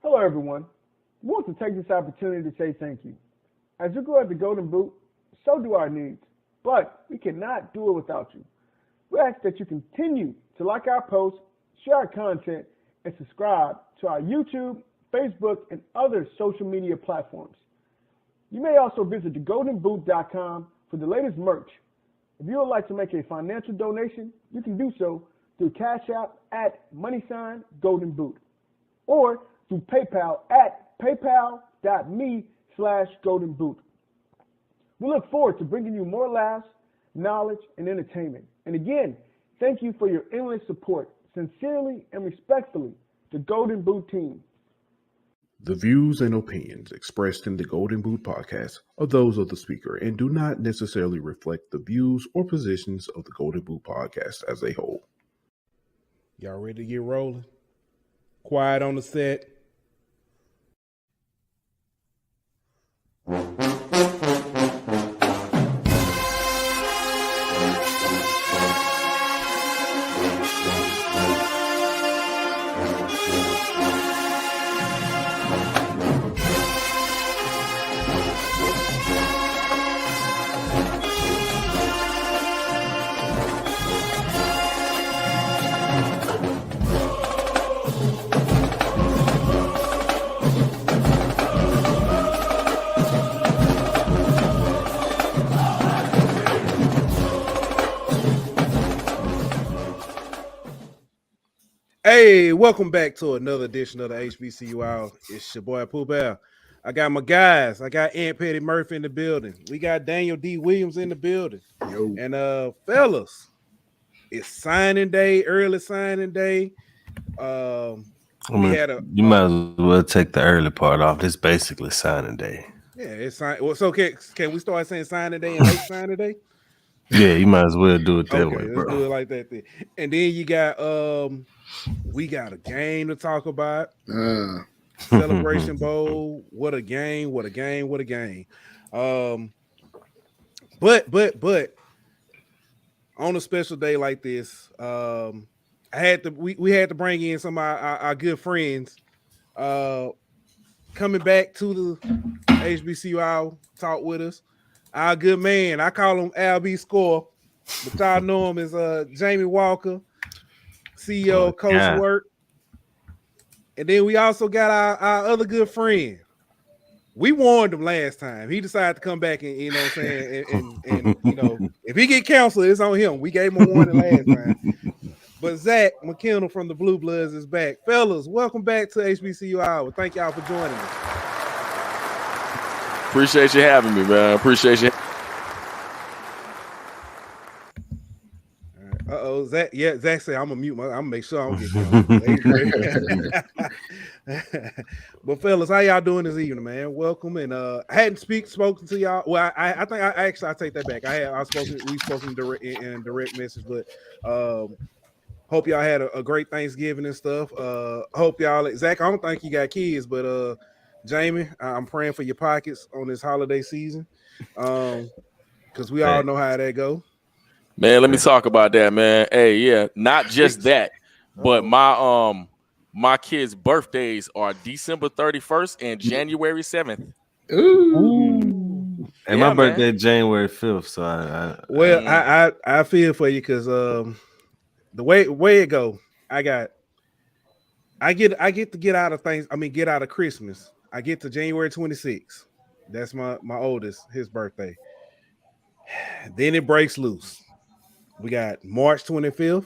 Hello, everyone. We want to take this opportunity to say thank you. As you grow at the Golden Boot, so do our needs, but we cannot do it without you. We ask that you continue to like our posts, share our content, and subscribe to our YouTube, Facebook, and other social media platforms. You may also visit thegoldenboot.com for the latest merch. If you would like to make a financial donation, you can do so through Cash App at @GoldenBoot or through PayPal at paypal.me/GoldenBoot. We look forward to bringing you more laughs, knowledge, and entertainment. And again, thank you for your endless support. Sincerely and respectfully, the Golden Boot team. The views and opinions expressed in the Golden Boot podcast are those of the speaker and do not necessarily reflect the views or positions of the Golden Boot podcast as a whole. Y'all ready to get rolling? Quiet on the set. Hey, welcome back to another edition of the HBCU Hour. It's your boy Pooh Bear. I got my guys. I got Aunt Petty Murphy in the building. We got Daniel D. Williams in the building. Yo. And fellas, it's signing day, early signing day. You might as well take the early part off. It's basically signing day. Yeah, it's sign. Well, so can we start saying signing day and late signing day? Yeah, you might as well do it that Okay, way, let's bro. do it like that then. And then you got we got a game to talk about. Celebration Bowl. What a game, what a game, what a game. But on a special day like this, we had to bring in some of our good friends coming back to the HBCU Hour, talk with us. Our good man, I call him Al B. Score, but y'all know him as Jamie Walker, CEO of Coach Work. And then we also got our other good friend. We warned him last time. He decided to come back and, you know what I'm saying, and you know, if he get counseled, it's on him. We gave him a warning last time. But Zach McKinnell from the Bluebloods is back. Fellas, welcome back to HBCU Hour. Thank y'all for joining us. Appreciate you having me, man. Appreciate you. Zach. Yeah, Zach said I'm gonna mute. I'm gonna make sure I don't get But fellas, how y'all doing this evening, man? Welcome. And I hadn't spoken to y'all. Well, I think I take that back. We've spoken in direct message, but hope y'all had a great Thanksgiving and stuff. Hope y'all, Zach, I don't think you got kids, but Jamie, I'm praying for your pockets on this holiday season, because we all know how that go. Man, let me talk about that, man. Hey, yeah, not just that, but my kids' birthdays are December 31st and January 7th. Ooh. And my birthday January 5th, so I feel for you because the way it go, I get to get out of things. I mean, get out of Christmas. I get to January 26th. That's my oldest, his birthday. Then it breaks loose. We got March 25th.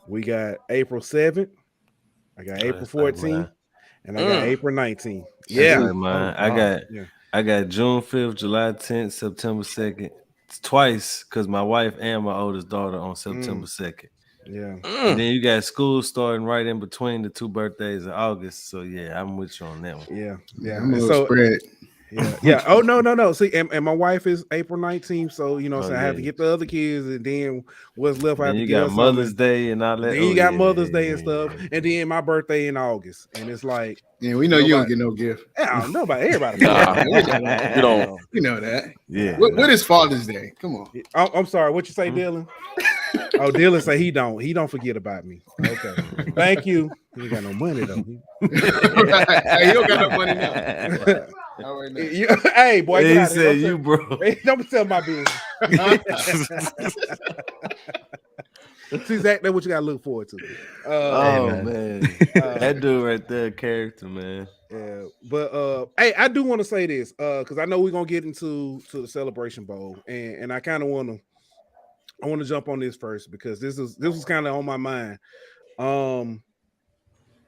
We got April 7th. I got April 14th. And I got April 19th. Yeah. I got June 5th, July 10th, September 2nd. It's twice because my wife and my oldest daughter on September 2nd. Yeah. And then you got school starting right in between the two birthdays in August. So yeah, I'm with you on that one. Yeah. I'm a little spread. Yeah. Oh, no. See, and my wife is April 19th, so you know, so I have to get the other kids, and then what's left, I have to get got Mother's Day and all that. Then you got Mother's Day and stuff, and then my birthday in August, and it's like, yeah, we know you don't get no gift. Yeah, nobody, everybody. You don't. You know that. Yeah. What is Father's Day? Come on. I'm sorry. What you say, Dylan? Oh, Dylan say he don't forget about me. Okay, thank you. He ain't got no money though. Hey, he don't got no money now. Hey, boy, get he out said here. you, bro. Don't tell my business. See, Zach, that's what you gotta look forward to. Man, that dude right there, character, man. Yeah, but hey, I do want to say this because I know we're gonna get into the Celebration Bowl, and I kind of want to jump on this first because this was kind of on my mind.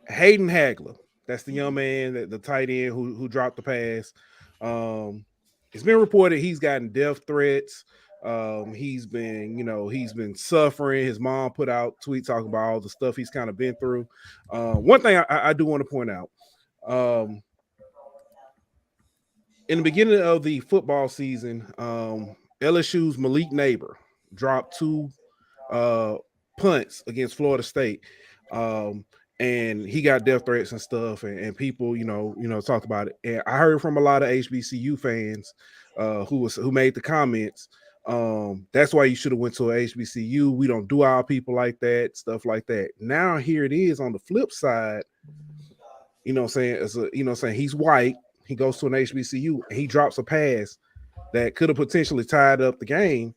Hayden Hagler, that's the young man, the tight end who dropped the pass. It's been reported he's gotten death threats. He's been suffering. His mom put out tweets talking about all the stuff he's kind of been through. One thing I do want to point out, in the beginning of the football season, LSU's Malik Neighbor dropped 2 punts against Florida State. And he got death threats and stuff, and people, talked about it. And I heard from a lot of HBCU fans who made the comments. That's why you should have went to a HBCU. We don't do our people like that, stuff like that. Now here it is on the flip side. Saying he's white. He goes to an HBCU and he drops a pass that could have potentially tied up the game.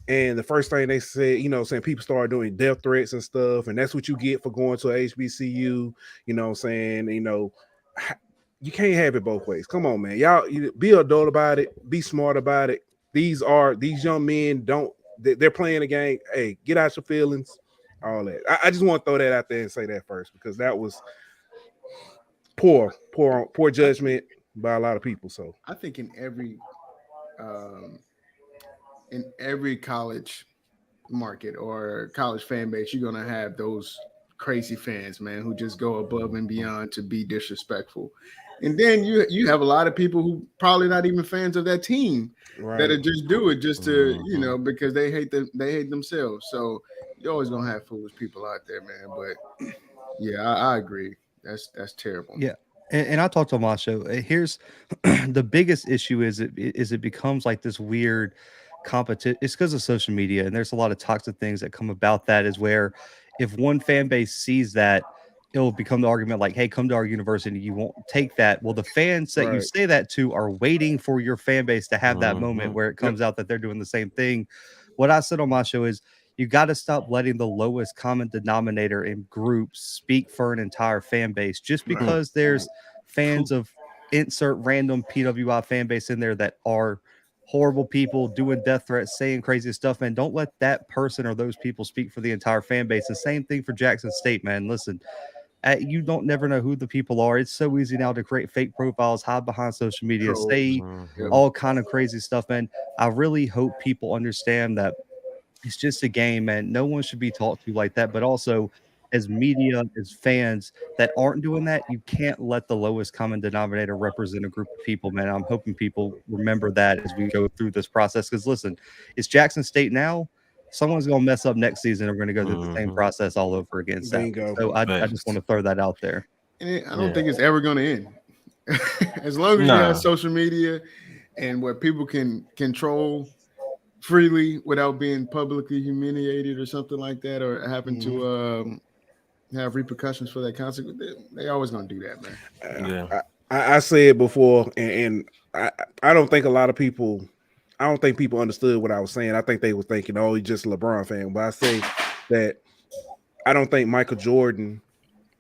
And the first thing they said, saying people started doing death threats and stuff, and that's what you get for going to a HBCU. You can't have it both ways. Come on, man. Y'all be adult about it, be smart about it. These young men they're playing a game. Hey, get out your feelings, all that. I just want to throw that out there and say that first because that was poor judgment by a lot of people. So I think in every college market or college fan base, you're going to have those crazy fans, man, who just go above and beyond to be disrespectful. And then you have a lot of people who probably not even fans of that team that just do it just to, because they hate themselves. So you're always going to have foolish people out there, man. But yeah, I agree. That's terrible. Yeah. And I talked on my show. Here's the biggest issue is it becomes like this weird competition. It's because of social media, and there's a lot of toxic things that come about that is where if one fan base sees that, it'll become the argument like, hey, come to our university. You won't take that. Well, the fans that you say that to are waiting for your fan base to have that moment where it comes out that they're doing the same thing. What I said on my show is you got to stop letting the lowest common denominator in groups speak for an entire fan base. Just because there's fans of insert random PWI fan base in there that are horrible people doing death threats, saying crazy stuff, man. Don't let that person or those people speak for the entire fan base. The same thing for Jackson State, man. Listen, you don't never know who the people are. It's so easy now to create fake profiles, hide behind social media, say all kind of crazy stuff, man. I really hope people understand that it's just a game, man. No one should be talked to like that. But also, as media, as fans that aren't doing that, you can't let the lowest common denominator represent a group of people, man. I'm hoping people remember that as we go through this process. Because listen, it's Jackson State now. Someone's going to mess up next season. We're going to go through the same process all over again. So I just want to throw that out there. And I don't think it's ever going to end. As long as you have social media and where people can control freely without being publicly humiliated or something like that, or happen to have repercussions for that consequence, they always going to do that, man. I said before, and I don't think a lot of people. I don't think people understood what I was saying. I think they were thinking, "Oh, he's just a LeBron fan." But I say that I don't think Michael Jordan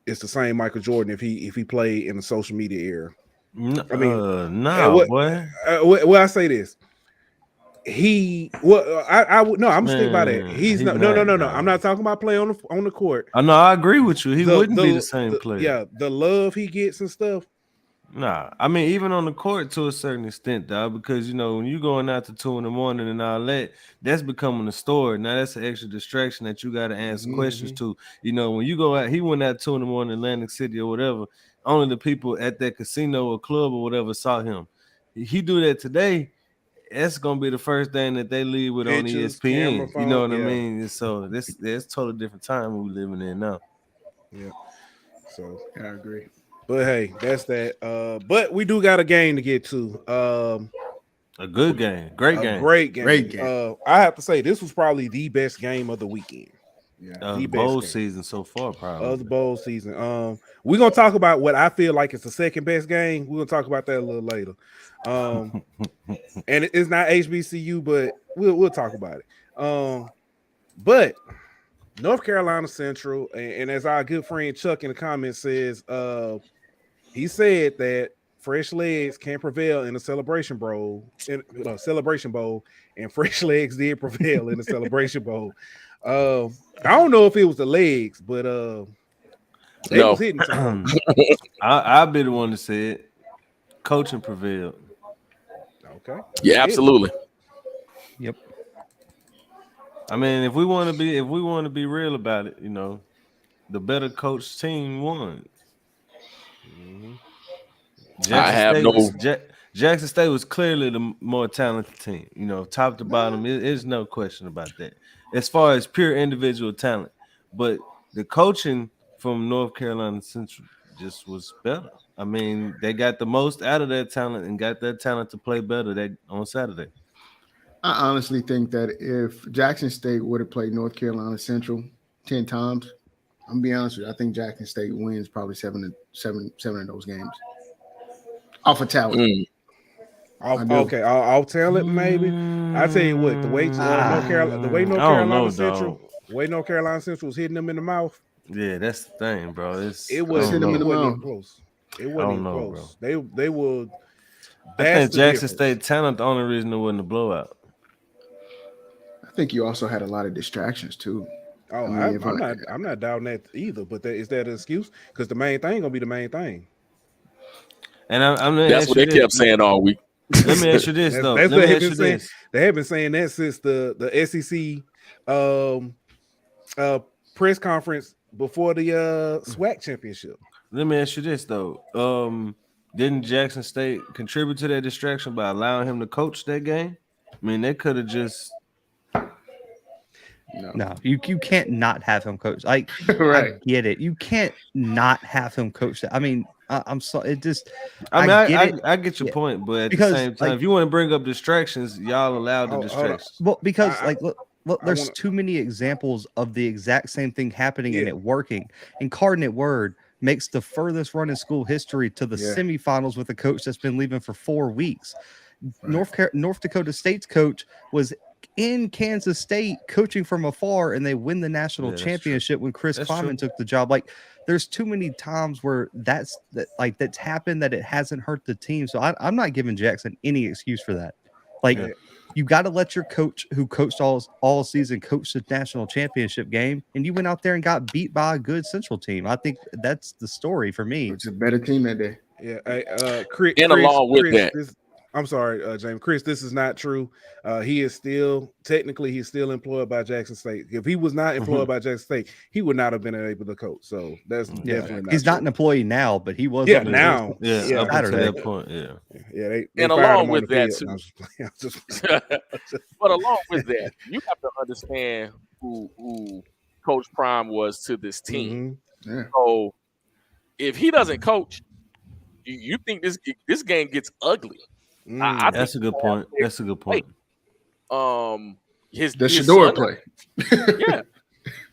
is the same Michael Jordan if he played in the social media era. I mean, boy. Well, I say this. I'm gonna stick by that. He's no. I'm not talking about play on the court. I know. I agree with you. He wouldn't be the same player. Yeah, the love he gets and stuff. Nah, I mean, even on the court to a certain extent, dog, because when you're going out to 2 a.m. and all that, that's becoming a story. Now that's an extra distraction that you got to answer questions to. When you go out, he went out 2 a.m. in Atlantic City or whatever. Only the people at that casino or club or whatever saw him. He do that today. That's gonna be the first thing that they leave with on ESPN. You know what I mean? So that's totally different time we living in now. Yeah. So I agree. But hey, that's that. But we do got a game to get to. A good game, great game. I have to say this was probably the best game of the weekend. The best bowl game season so far, probably. of the bowl season. We're gonna talk about what I feel like is the second best game. We're gonna talk about that a little later. And it's not HBCU, but we'll talk about it. But North Carolina Central, and as our good friend Chuck in the comments says, he said that fresh legs can prevail in the Celebration Bowl, and fresh legs did prevail in the Celebration Bowl. I don't know if it was the legs, but they was hitting something. I'll be the one to say it. Coaching prevailed. Okay. Yeah, absolutely. Yep. I mean, if we want to be real about it, the better coached team won. Jackson State was clearly the more talented team. Top to bottom, there's no question about that. As far as pure individual talent, but the coaching from North Carolina Central just was better. I mean, they got the most out of their talent and got that talent to play better on Saturday. I honestly think that if Jackson State would have played North Carolina Central 10 times, I'm gonna be honest with you, I think Jackson State wins probably seven of those games. Off of talent. Off talent, maybe. I tell you what, the way North Carolina Central was hitting them in the mouth. Yeah, that's the thing, bro. It wasn't even close. It wasn't even close. Bro. They were. I think Jackson State talent the only reason it wasn't a blowout. I think you also had a lot of distractions too. Oh, I'm not doubting that either. But is that an excuse? Because the main thing gonna be the main thing. And that's what they kept saying all week. Let me ask you this though. That's what they have been saying that since the SEC press conference before the SWAC championship. Let me ask you this though. Didn't Jackson State contribute to that distraction by allowing him to coach that game? I mean, they could have just. No, you can't not have him coach. Right. I get it. You can't not have him coach that. I mean, I'm sorry. It just. I get your point, but at the same time, if you want to bring up distractions, y'all allow the distractions. Well, because look, there's too many examples of the exact same thing happening and it working. Incarnate Word makes the furthest run in school history to the semifinals with a coach that's been leaving for 4 weeks. Right. North Dakota State's coach was in Kansas State coaching from afar, and they win the national championship when Chris Kleiman took the job. Like, there's too many times where that's happened that it hasn't hurt the team. So I'm not giving Jackson any excuse for that. You got to let your coach who coached all season coach the national championship game, and you went out there and got beat by a good Central team. I think that's the story for me. It's a better team that day. Yeah, along with that. I'm sorry, James. Chris, this is not true. He is still employed by Jackson State. If he was not employed by Jackson State, he would not have been able to coach. So that's definitely not he's true. not an employee now, but he was. Now. Up to that point. They and along with that too. But along with that, you have to understand who Coach Prime was to this team. Mm-hmm. So if he doesn't coach, you think this game gets ugly. That's a good point. That's a good point. The Shador play. Yeah.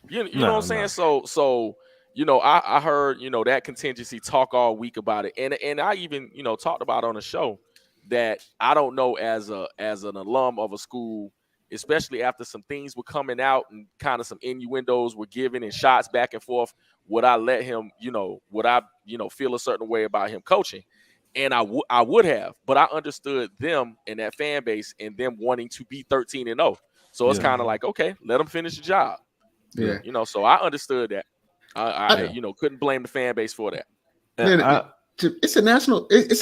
You know what I'm saying? So I heard, that contingency talk all week about it. And I even, talked about on the show that I don't know as an alum of a school, especially after some things were coming out and kind of some innuendos were given and shots back and forth, would I let him, would I, feel a certain way about him coaching? And I would have, but I understood them and that fan base and them wanting to be 13-0. So it's kind of like, okay, let them finish the job. Yeah. So I understood that. I couldn't blame the fan base for that. It's a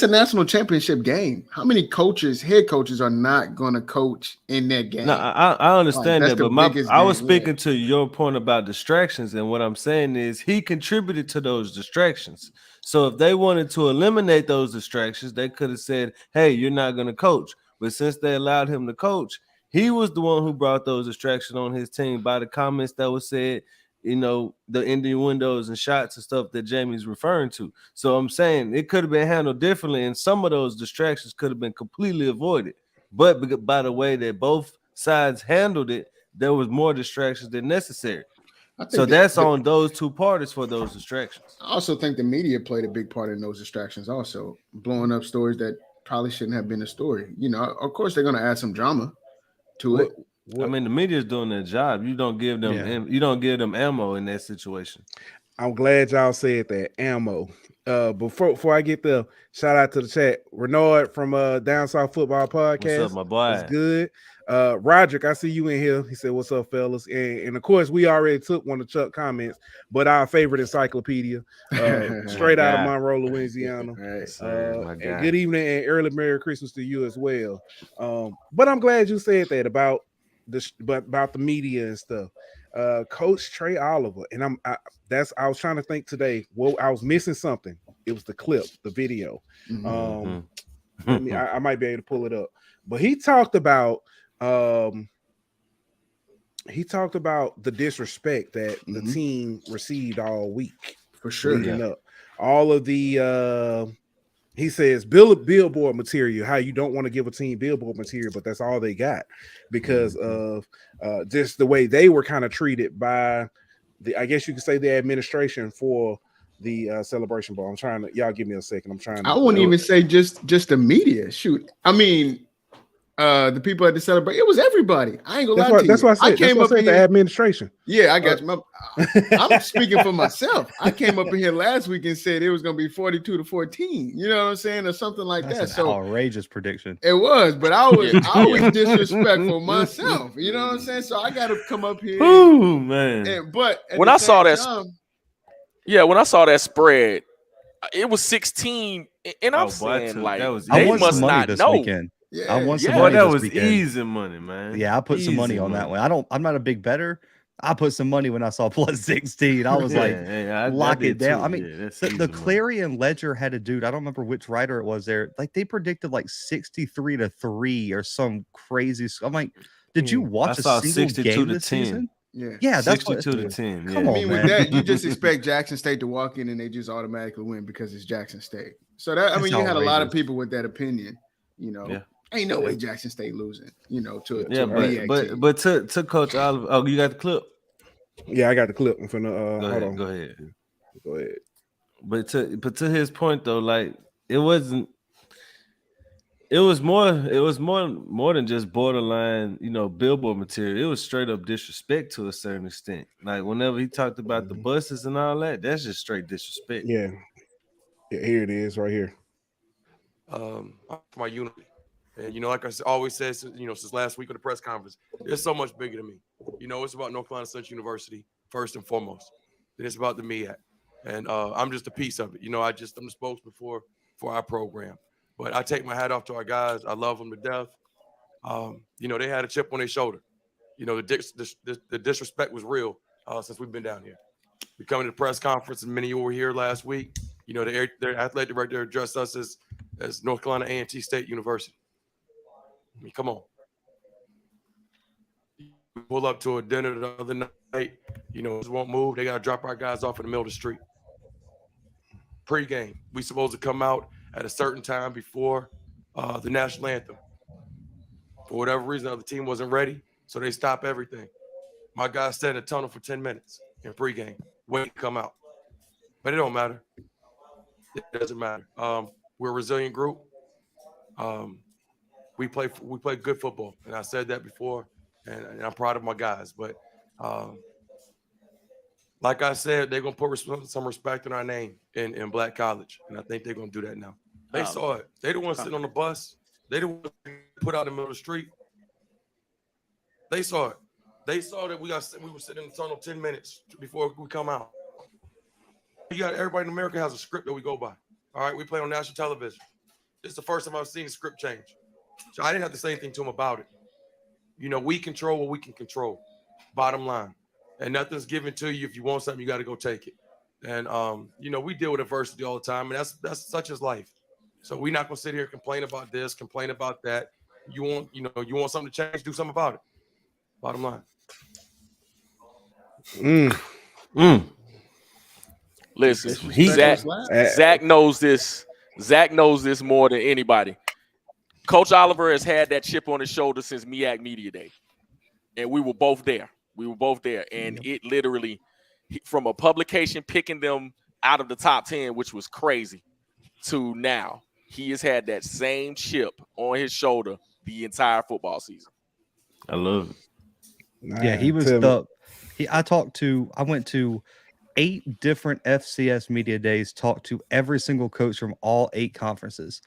national championship game. How many head coaches are not going to coach in that game? No, I understand that, but I was speaking to your point about distractions, and what I'm saying is he contributed to those distractions. So if they wanted to eliminate those distractions, they could have said, hey, you're not going to coach. But since they allowed him to coach, he was the one who brought those distractions on his team by the comments that was said, the innuendos and shots and stuff that Jamie's referring to. So I'm saying it could have been handled differently, and some of those distractions could have been completely avoided. But by the way that both sides handled it, there was more distractions than necessary. So that's on those two parties for those distractions. I also think the media played a big part in those distractions, also blowing up stories that probably shouldn't have been a story. You know, of course they're going to add some drama to it. I mean, the media is doing their job. You don't give them you don't give them ammo in that situation. I'm glad y'all said that, ammo. Before I get there, shout out to the chat. Renard from Down South Football Podcast. What's up, my boy? It's good. Roderick, I see you in here. He said, "What's up, fellas?" And of course, we already took one of Chuck's comments, but our favorite encyclopedia, straight out of Monroe, Louisiana. And good evening and early Merry Christmas to you as well. But I'm glad you said that about the media and stuff. Coach Trey Oliver, and I was trying to think today. Well, I was missing something. It was the clip, the video. I might be able to pull it up, but he talked about the disrespect that the team received all week for sure. Leading up, all of the he says billboard material, how you don't want to give a team billboard material, but that's all they got because of just the way they were kind of treated by I guess you could say the administration for the Celebration Bowl. Y'all give me a second. I wouldn't even say just the media. Shoot. I mean, the people at the celebration, it was everybody. I ain't gonna lie to you. That's why I came up in the administration. Yeah, I got you. I'm speaking for myself. I came up in here last week and said it was gonna be 42-14. You know what I'm saying, or something like that. So outrageous prediction. It was, but I was disrespectful myself. You know what I'm saying? So I got to come up here. Ooh, man. But when I saw that, when I saw that spread, it was 16, and I'm saying like they must not know. Weekend. Yeah, I won some money. That was easy money, man. Yeah, I put some money on that one. I'm not a big bettor. I put some money when I saw plus 16. I was like, lock it down. Too. I mean, the Clarion Ledger had a dude. I don't remember which writer it was there. Like they predicted like 63-3 or some crazy. I'm like, did you watch a single game this season? Yeah, that's 62-10. Come on, I mean, with that, you just expect Jackson State to walk in and they just automatically win because it's Jackson State. So that you had a lot of people with that opinion. You know, ain't no way Jackson State losing. You know, but to Coach Oliver. Oh, you got the clip? Yeah, I got the clip. I'm finna hold on. Go ahead. Go ahead. But to his point though, like it wasn't. It was more than just borderline, billboard material. It was straight up disrespect to a certain extent. Like whenever he talked about the buses and all that, that's just straight disrespect. Yeah, here it is, right here. My unity, and like I always said, since last week of the press conference, it's so much bigger than me. It's about North Carolina Central University first and foremost. Then it's about the MEAC, and I'm just a piece of it. I'm the spokesman for our program. But I take my hat off to our guys. I love them to death. They had a chip on their shoulder. The disrespect was real since we've been down here. We come to the press conference, and many of you were here last week. Their athletic director addressed us as North Carolina A&T State University. I mean, come on. We pull up to a dinner the other night. Won't move. They got to drop our guys off in the middle of the street. Pre-game, we supposed to come out at a certain time before the national anthem. For whatever reason, the other team wasn't ready, so they stopped everything. My guys sat in the tunnel for 10 minutes in pregame, waiting to come out. But it don't matter. It doesn't matter. We're a resilient group. We play good football, and I said that before, and I'm proud of my guys. But like I said, they're going to put some respect in our name in Black College, and I think they're going to do that now. They saw it. They the ones sitting on the bus. They the ones put out in the middle of the street. They saw it. They saw that we were sitting in the tunnel 10 minutes before we come out. Everybody in America has a script that we go by. All right, we play on national television. This is the first time I've seen a script change. So I didn't have to say anything to them about it. We control what we can control. Bottom line. And nothing's given to you. If you want something, you got to go take it. And we deal with adversity all the time, and that's such as life. So we're not gonna sit here and complain about this, complain about that. You want something to change, do something about it. Bottom line. Listen, Zach knows this. Zach knows this more than anybody. Coach Oliver has had that chip on his shoulder since MEAC Media Day, and we were both there. And it literally from a publication picking them out of the top 10, which was crazy, to now he has had that same chip on his shoulder the entire football season. I love it. Yeah, he was I went to 8 different FCS media days, talked to every single coach from all 8 conferences.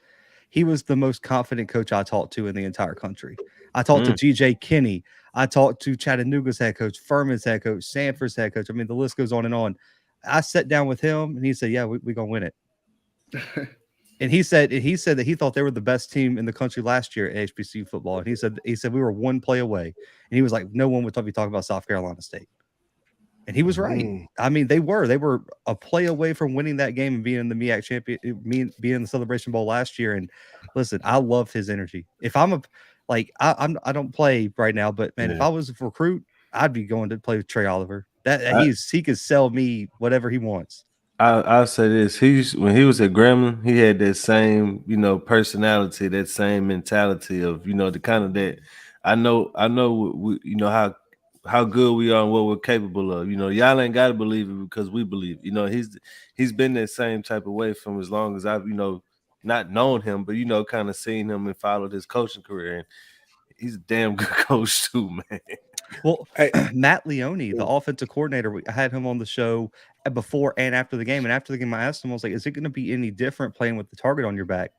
He was the most confident coach I talked to in the entire country. I talked to GJ Kinney. I talked to Chattanooga's head coach, Furman's head coach, Sanford's head coach. I mean, the list goes on and on. I sat down with him and he said, yeah, we're going to win it. And he said that he thought they were the best team in the country last year at HBCU football. And he said we were 1 play away. And he was like, no one would be talking about South Carolina State. And he was right. I mean, they were a play away from winning that game and being in the MEAC champion, being in the Celebration Bowl last year. And listen, I love his energy. If I don't play right now, but man, if I was a recruit, I'd be going to play with Trey Oliver. He could sell me whatever he wants. I'll say this: when he was at Grambling, he had that same, personality, that same mentality of, the kind of that. I know, how good we are and what we're capable of. Y'all ain't got to believe it because we believe. He's been that same type of way from as long as I've, not known him, but kind of seen him and followed his coaching career. And he's a damn good coach too, man. Well, Matt Leone, the offensive coordinator, I had him on the show before and after the game. And after the game, I asked him, I was like, is it going to be any different playing with the target on your back?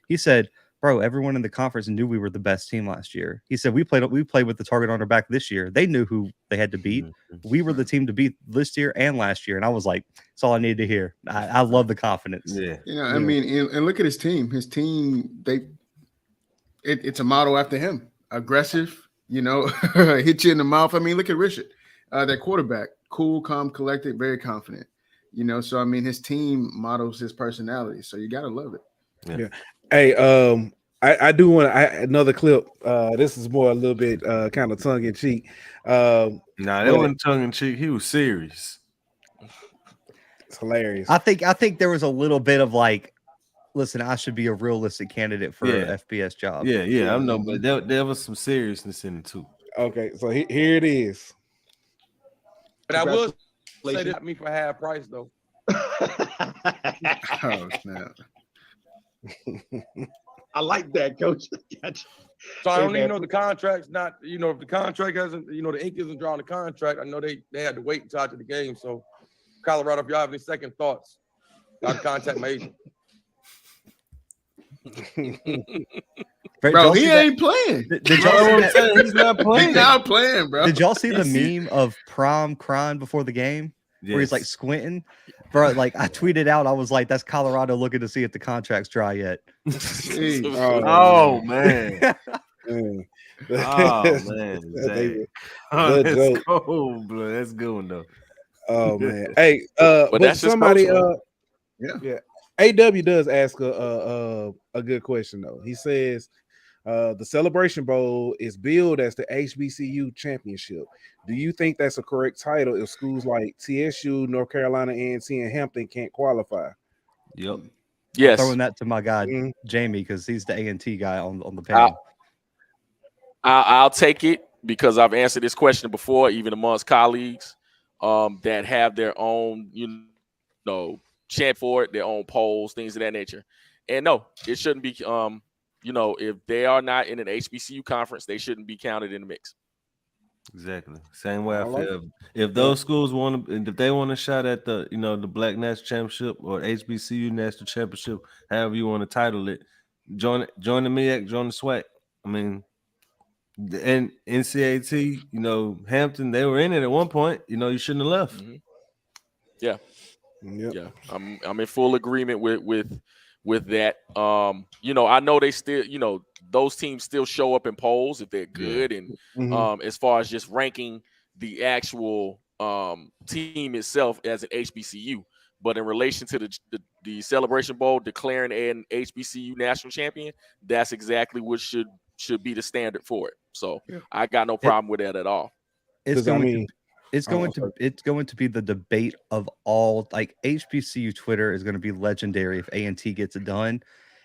He said, bro, everyone in the conference knew we were the best team last year. He said, we played with the target on our back this year. They knew who they had to beat. We were the team to beat this year and last year. And I was like, that's all I needed to hear. I love the confidence. Yeah. I mean, and look at his team. His team, it's a model after him. Aggressive, hit you in the mouth. I mean, look at Richard, that quarterback, cool, calm, collected, very confident. So I mean, his team models his personality. So you gotta love it. Yeah. Hey, I do want another clip. This is more a little bit kind of tongue in cheek. That wasn't tongue in cheek. He was serious. It's hilarious. I think there was a little bit of like, listen, I should be a realistic candidate for an FBS job. Yeah, I know, but there was some seriousness in it too. Okay, so here it is. But I will say that me for half price though. Oh snap! I like that, Coach. So I don't even know the contract's not. If the contract hasn't, the ink isn't drawn the contract. I know they had to wait until after the game. So Colorado, if y'all have any second thoughts, I'll contact my agent. Bro, he ain't playing. Did y'all see that? He's not playing. He's not playing, bro. Did y'all see the meme of Prom crying before the game? Yes. Where he's like squinting? Bro, like I tweeted out, I was like, that's Colorado looking to see if the contract's dry yet. Oh man. Oh man. That's cold, bro. That's good one though. Oh man. Hey, but that's somebody yeah. AW does ask a good question though. He says the Celebration Bowl is billed as the HBCU championship. Do you think that's a correct title if schools like TSU, North Carolina, A&T, and Hampton can't qualify? Yep. Yes. Throwing that to my guy Jamie because he's the A&T guy on the panel. I'll take it because I've answered this question before, even amongst colleagues that have their own, chant for it, their own polls, things of that nature. And no, it shouldn't be. If they are not in an HBCU conference, they shouldn't be counted in the mix. Exactly. Same way I feel. If those schools want to, if they want a shot at the, the Black National Championship or HBCU National Championship, however you want to title it, join the MEAC, join the SWAC. I mean, and NCAT, Hampton, they were in it at one point. You shouldn't have left. Mm-hmm. Yeah. Yep. Yeah. I'm in full agreement with that. I know they still, those teams still show up in polls if they're good. And as far as just ranking the actual team itself as an HBCU, but in relation to the Celebration Bowl declaring an HBCU national champion, that's exactly what should be the standard for it. So I got no problem with that at all. It's going to be the debate of all. Like HBCU Twitter is going to be legendary if A&T gets it done.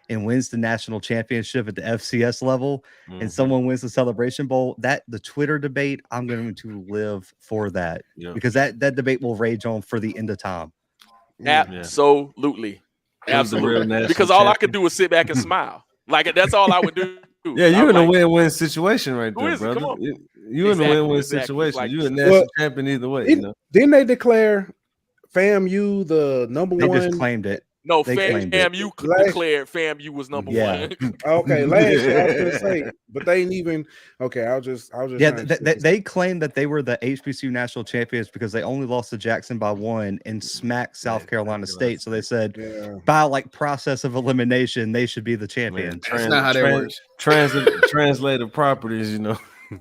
and wins the national championship at the FCS level, and someone wins the Celebration Bowl, that the Twitter debate, I'm going to live for that because that debate will rage on for the end of time. Absolutely. Absolutely. Because all I could do was sit back and smile. Like that's all I would do. Yeah, you're in a win-win situation right there, brother. Come on. You're in a win-win situation. Like, you're a national champion either way. Didn't they declare FAMU the number one? They just claimed it. No, FAMU declared FAMU was number one. Okay, last year I was gonna say, but they ain't even. Okay, I'll just. Yeah, they claimed that they were the HBCU national champions because they only lost to Jackson by 1 and smacked South Carolina State. So they said by like process of elimination, they should be the champions. That's not how that works. Translated properties,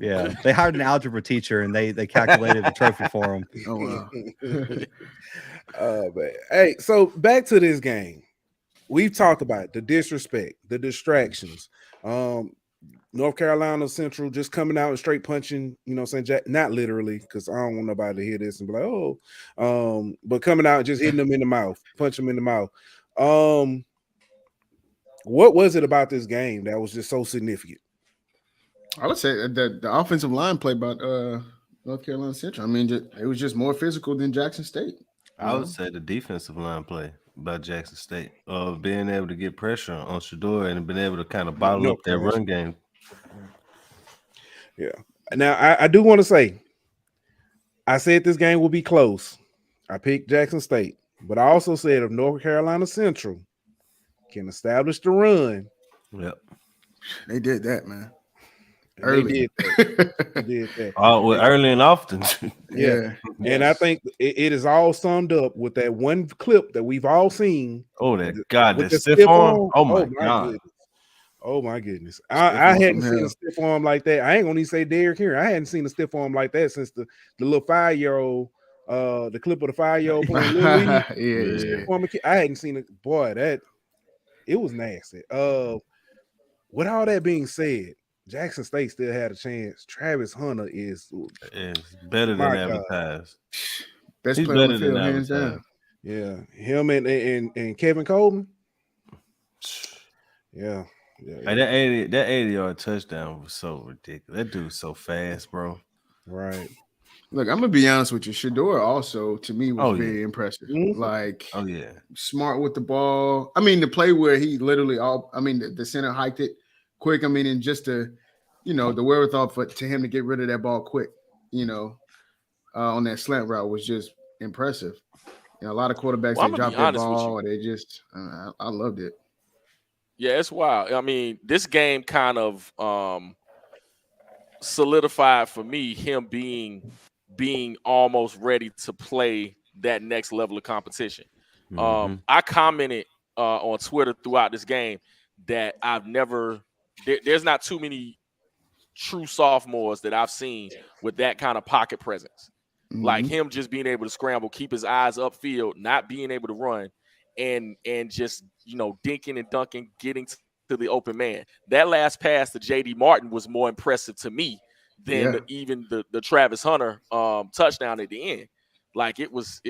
Yeah, they hired an algebra teacher and they calculated the trophy for them. Oh wow. Man. Hey, so back to this game. We've talked about the disrespect, the distractions. North Carolina Central just coming out and straight punching, not literally, because I don't want nobody to hear this and be like, oh, but coming out and just hitting them in the mouth, punch them in the mouth. What was it about this game that was just so significant? I would say the offensive line play by North Carolina Central. I mean, it was just more physical than Jackson State. I would say the defensive line play by Jackson State, being able to get pressure on Shedeur and being able to kind of bottle up that run game. Yeah. Now, I do want to say, I said this game will be close. I picked Jackson State, but I also said if North Carolina Central can establish the run. Yep. They did that, man. Early. They did that. Early and often. Yeah. And I think it is all summed up with that one clip that we've all seen. Oh, that stiff arm. Oh my God. Goodness. Oh my goodness. I hadn't seen a stiff arm like that. I ain't gonna even say Derrick Henry. I hadn't seen a stiff arm like that since the little 5-year-old, the clip of the 5-year-old playing Little League. I hadn't seen it. Boy, it was nasty. With all that being said, Jackson State still had a chance. Travis Hunter is better than advertised. Best player on the field, hands down. Yeah, him and Kevin Colton. Yeah. Hey, that 80-yard touchdown was so ridiculous. That dude's so fast, bro. Right. Look, I'm gonna be honest with you. Shedeur also, to me, was very impressive. Like, smart with the ball. I mean, the play where he literally the center hiked it quick. I mean, and just the wherewithal to him to get rid of that ball quick, on that slant route was just impressive. A lot of quarterbacks they drop that ball, they just I loved it. Yeah, it's wild. I mean, this game kind of solidified for me him being almost ready to play that next level of competition. I commented on Twitter throughout this game that there's not too many true sophomores that I've seen with that kind of pocket presence. Like him just being able to scramble, keep his eyes upfield, not being able to run, and just dinking and dunking, getting to the open man. That last pass to JD Martin was more impressive to me than even the Travis Hunter touchdown at the end. Like it was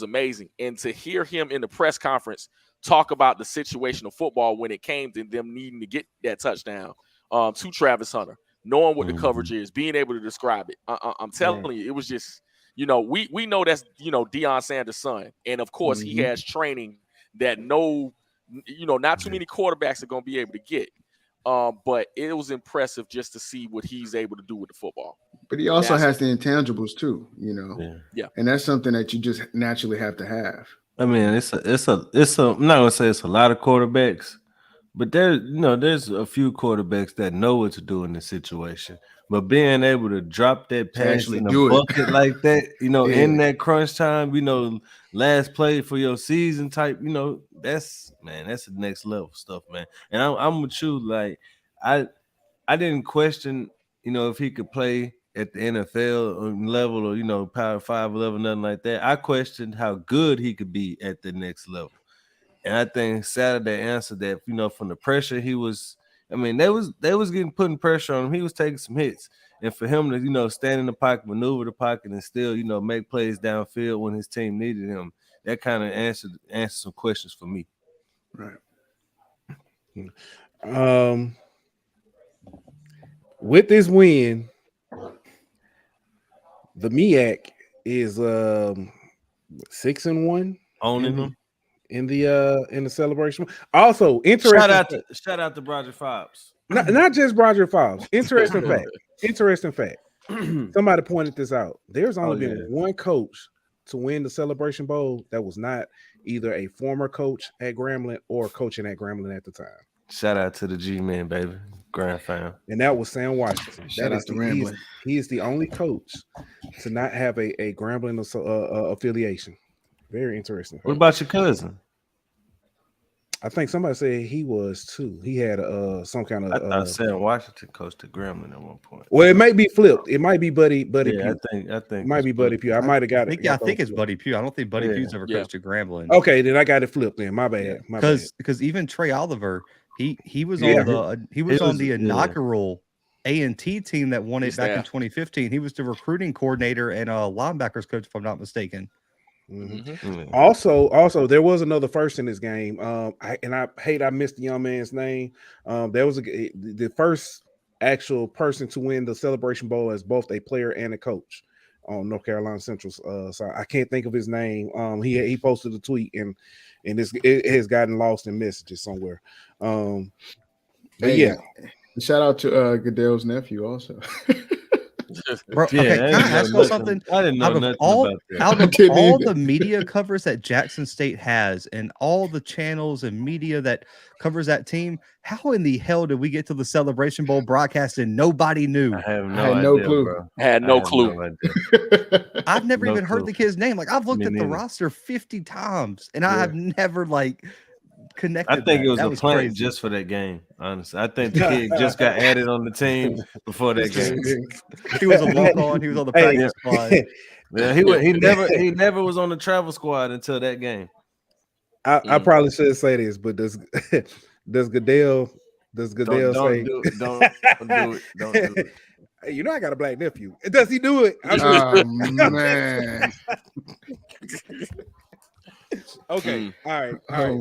amazing. And to hear him in the press conference talk about the situation of football when it came to them needing to get that touchdown to Travis Hunter, knowing what the coverage is, being able to describe it. I'm telling you, it was just, we know that's, Deion Sanders' son. And of course he has training that not too many quarterbacks are going to be able to get. But it was impressive just to see what he's able to do with the football. But he also has the intangibles too, Yeah. And that's something that you just naturally have to have. I mean, it's I'm not gonna say it's a lot of quarterbacks, but there's a few quarterbacks that know what to do in this situation. But being able to drop that pass in a bucket like that, in that crunch time, last play for your season type, that's the next level stuff, man. And I'm with you, like I didn't question, if he could play at the NFL level or Power 5 level, nothing like that. I questioned how good he could be at the next level. And I think Saturday answered that, from the pressure he was. I mean, they was putting pressure on him. He was taking some hits, and for him to stand in the pocket, maneuver the pocket, and still make plays downfield when his team needed him, that kind of answered some questions for me. Right. With this win, the MEAC is 6-1 Owning them. in the celebration. Also, interesting. Shout out to Broderick Fobbs. Not just Broderick Fobbs. Interesting fact. Interesting fact. Somebody pointed this out. There's only been one coach to win the Celebration Bowl that was not either a former coach at Grambling or coaching at Grambling at the time. Shout out to the G-Man, baby. Grand fan. And that was Sam Washington. Shout out to Grambling. He is the only coach to not have a Grambling affiliation. Very interesting. What about your cousin? I think somebody said he was too. He had some kind of. I thought Sam Washington coached at Grambling at one point. Well, it may be flipped. It might be Buddy Yeah, Pugh. I think It might be Buddy Pugh. I might have got it. I think it's Buddy Pugh. I don't think Buddy Pugh's ever coached at Grambling. Okay, then I got it flipped. Then my bad. Because even Trey Oliver, he was on the inaugural A&T team that won it back in 2015. He was the recruiting coordinator and linebackers coach, if I'm not mistaken. Mm-hmm. Also, there was another first in this game. I missed the young man's name. There was the first actual person to win the Celebration Bowl as both a player and a coach on North Carolina Central's side. I can't think of his name. He posted a tweet and it has gotten lost in messages somewhere. Shout out to Goodell's nephew also. Bro, okay, can I ask you something? I didn't know nothing about that. Out of all the media covers that Jackson State has and all the channels and media that covers that team, how in the hell did we get to the Celebration Bowl broadcast and nobody knew? I had no clue. Bro. I had no clue. I've never even heard the kid's name. Like, I've looked at the roster 50 times and I have never connected. I think it was a plan just for that game. Honestly, I think the kid just got added on the team before that game. He was a walk-on. He was on the practice squad. Yeah, he never was on the travel squad until that game. I probably should say this, but does Goodell say don't do it? Hey, you know I got a black nephew. Does he do it? Oh man. Okay. All right.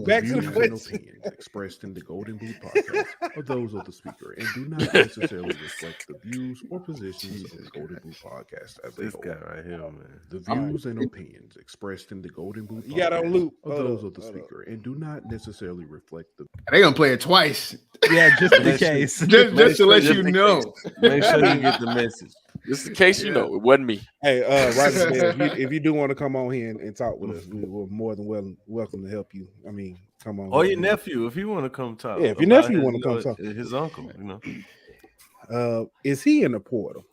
Back to the question. Opinions expressed in the Golden Boot podcast are those of the speaker and do not necessarily reflect the views or positions of the Golden Boot podcast as a This whole. guy right here, man. The views and opinions expressed in the Golden Boot You got on loop. are those of the speaker and do not necessarily reflect the. They gonna play it twice. Yeah, just in case. just to let you know. Make sure you get the message. Just in case you know, it wasn't me. Hey, Roger, if you do want to come on here and talk with us, we're more than welcome to help you. I mean, come on. Or your nephew, if you want to come talk. Yeah, if your nephew want to come talk. His uncle, you know. Is he in the portal?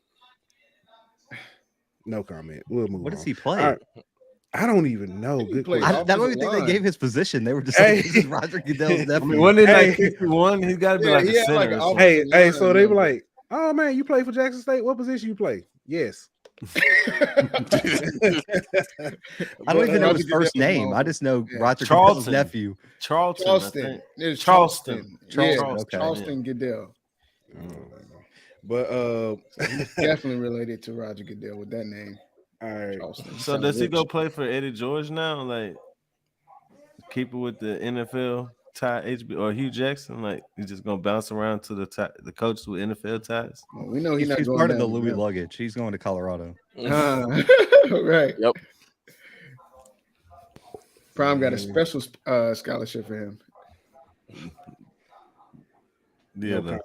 No comment. We'll move on. What does he play? Right. I don't even know. Good question. I don't even think they gave his position. They were just saying this is Roger Goodell's nephew. I mean, wasn't it like 51? He's got to be like a center. Or Hey, so they were like, "Oh man, you play for Jackson State? What position you play?" Yes. I don't even know his first name. I just know Roger Goodell's nephew. Charleston. Charleston Okay. Goodell. But He's definitely related to Roger Goodell with that name. All right. Charleston. So does he go play for Eddie George now? Like keep it with the NFL tie HB or Hugh Jackson? Like he's just gonna bounce around to the coaches with NFL ties? Well, we know he's part of the Louis luggage. He's going to Colorado. Right. Yep. Prime got a special scholarship for him. Yeah. All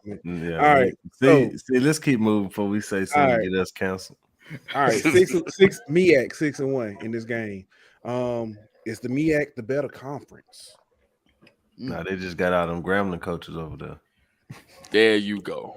right. See, let's keep moving before we say something to get us canceled. All right, six MEAC 6-1 in this game. Is the MEAC the better conference? No, they just got out them Grambling coaches over there. There you go.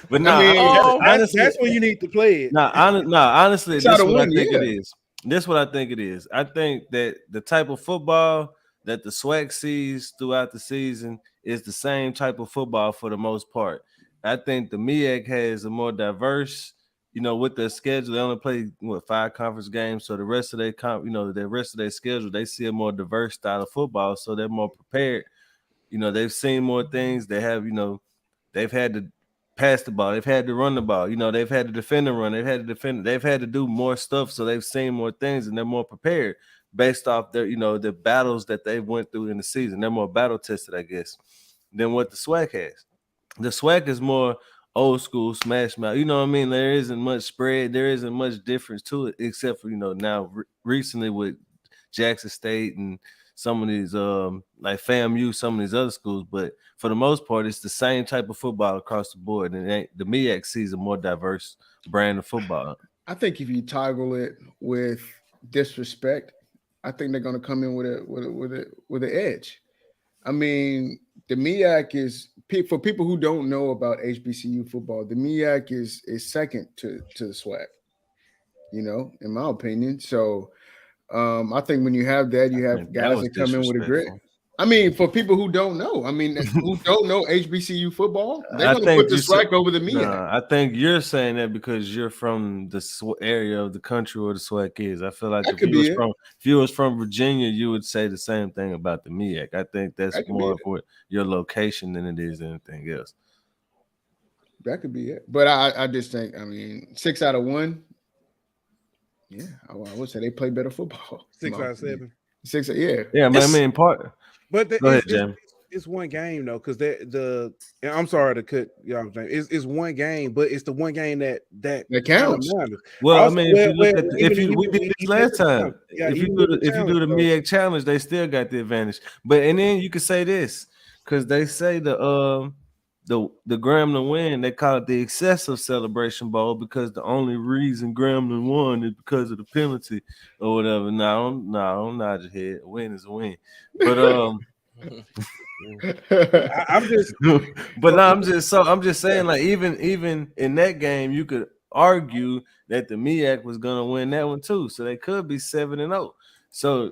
But no, honestly, that's when you need to play it. Honestly, this is what I think it is. This is what I think it is. I think that the type of football that the SWAC sees throughout the season is the same type of football for the most part. I think the MEAC has a more diverse, with their schedule. They only play 5 conference games, so the rest of their schedule, they see a more diverse style of football, so they're more prepared. They've seen more things. They have, they've had to pass the ball, they've had to run the ball. They've had to defend the run, they've had to do more stuff, so they've seen more things and they're more prepared. based off their, the battles that they went through in the season. They're more battle tested, I guess, than what the SWAC has. The SWAC is more old school smash mouth. You know what I mean? There isn't much spread. There isn't much difference to it, except for, now recently with Jackson State and some of these like FAMU, some of these other schools. But for the most part, it's the same type of football across the board. And the MEAC sees a more diverse brand of football. I think if you toggle it with disrespect, I think they're going to come in with an edge. I mean, the MEAC is, for people who don't know about HBCU football, the MEAC is second to the SWAC, in my opinion. So I think when you have that, you have guys that come in with a grit. I mean, for people who don't know, who don't know HBCU football, they're going to put the SWAC over the MEAC. I think you're saying that because you're from the area of the country where the SWAC is. I feel like if you was from Virginia, you would say the same thing about the MEAC. I think that's more for your location than it is anything else. That could be it. But I just think, 6 out of 1. Yeah, I would say they play better football. 6 out of 7. 6, yeah. Yeah, but part. But go ahead, Jim. It's one game though, because I'm sorry to cut y'all. It's one game, but it's the one game that counts. Well, also, if we did this last time, if you do the MEAC challenge, they still got the advantage. But and then you could say this because they say the Grambling win, they call it the excessive celebration bowl because the only reason Grambling won is because of the penalty or whatever. No, don't nod your head. A win is a win. But I'm just saying, like even in that game, you could argue that the MEAC was gonna win that one too. So they could be 7-0. So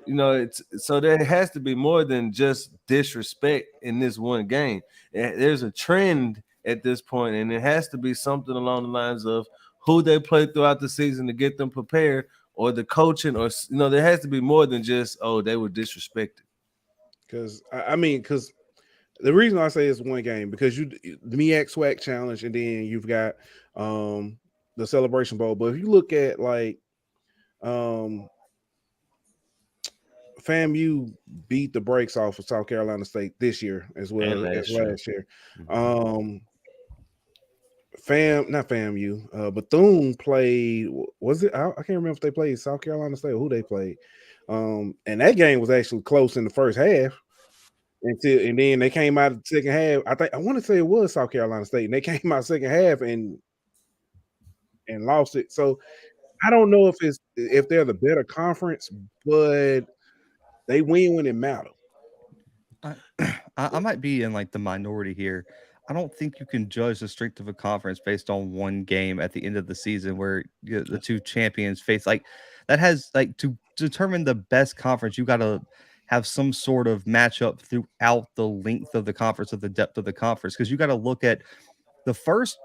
so there has to be more than just disrespect in this one game. There's a trend at this point, and it has to be something along the lines of who they play throughout the season to get them prepared, or the coaching, or there has to be more than just they were disrespected. Because the reason I say it's one game because the MEAC SWAC challenge, and then you've got the Celebration Bowl. But if you look at like FAMU beat the brakes off of South Carolina State this year as well as last year. Not FAMU, Bethune played. Was it? I can't remember if they played South Carolina State or who they played. And that game was actually close in the first half. And then they came out of the second half. I want to say it was South Carolina State, and they came out second half and lost it. So I don't know if they're the better conference, but they win when it matters. I might be in like the minority here. I don't think you can judge the strength of a conference based on one game at the end of the season where the two champions face. Like that has like to determine the best conference, you got to have some sort of matchup throughout the length of the conference, of the depth of the conference, because you got to look at the first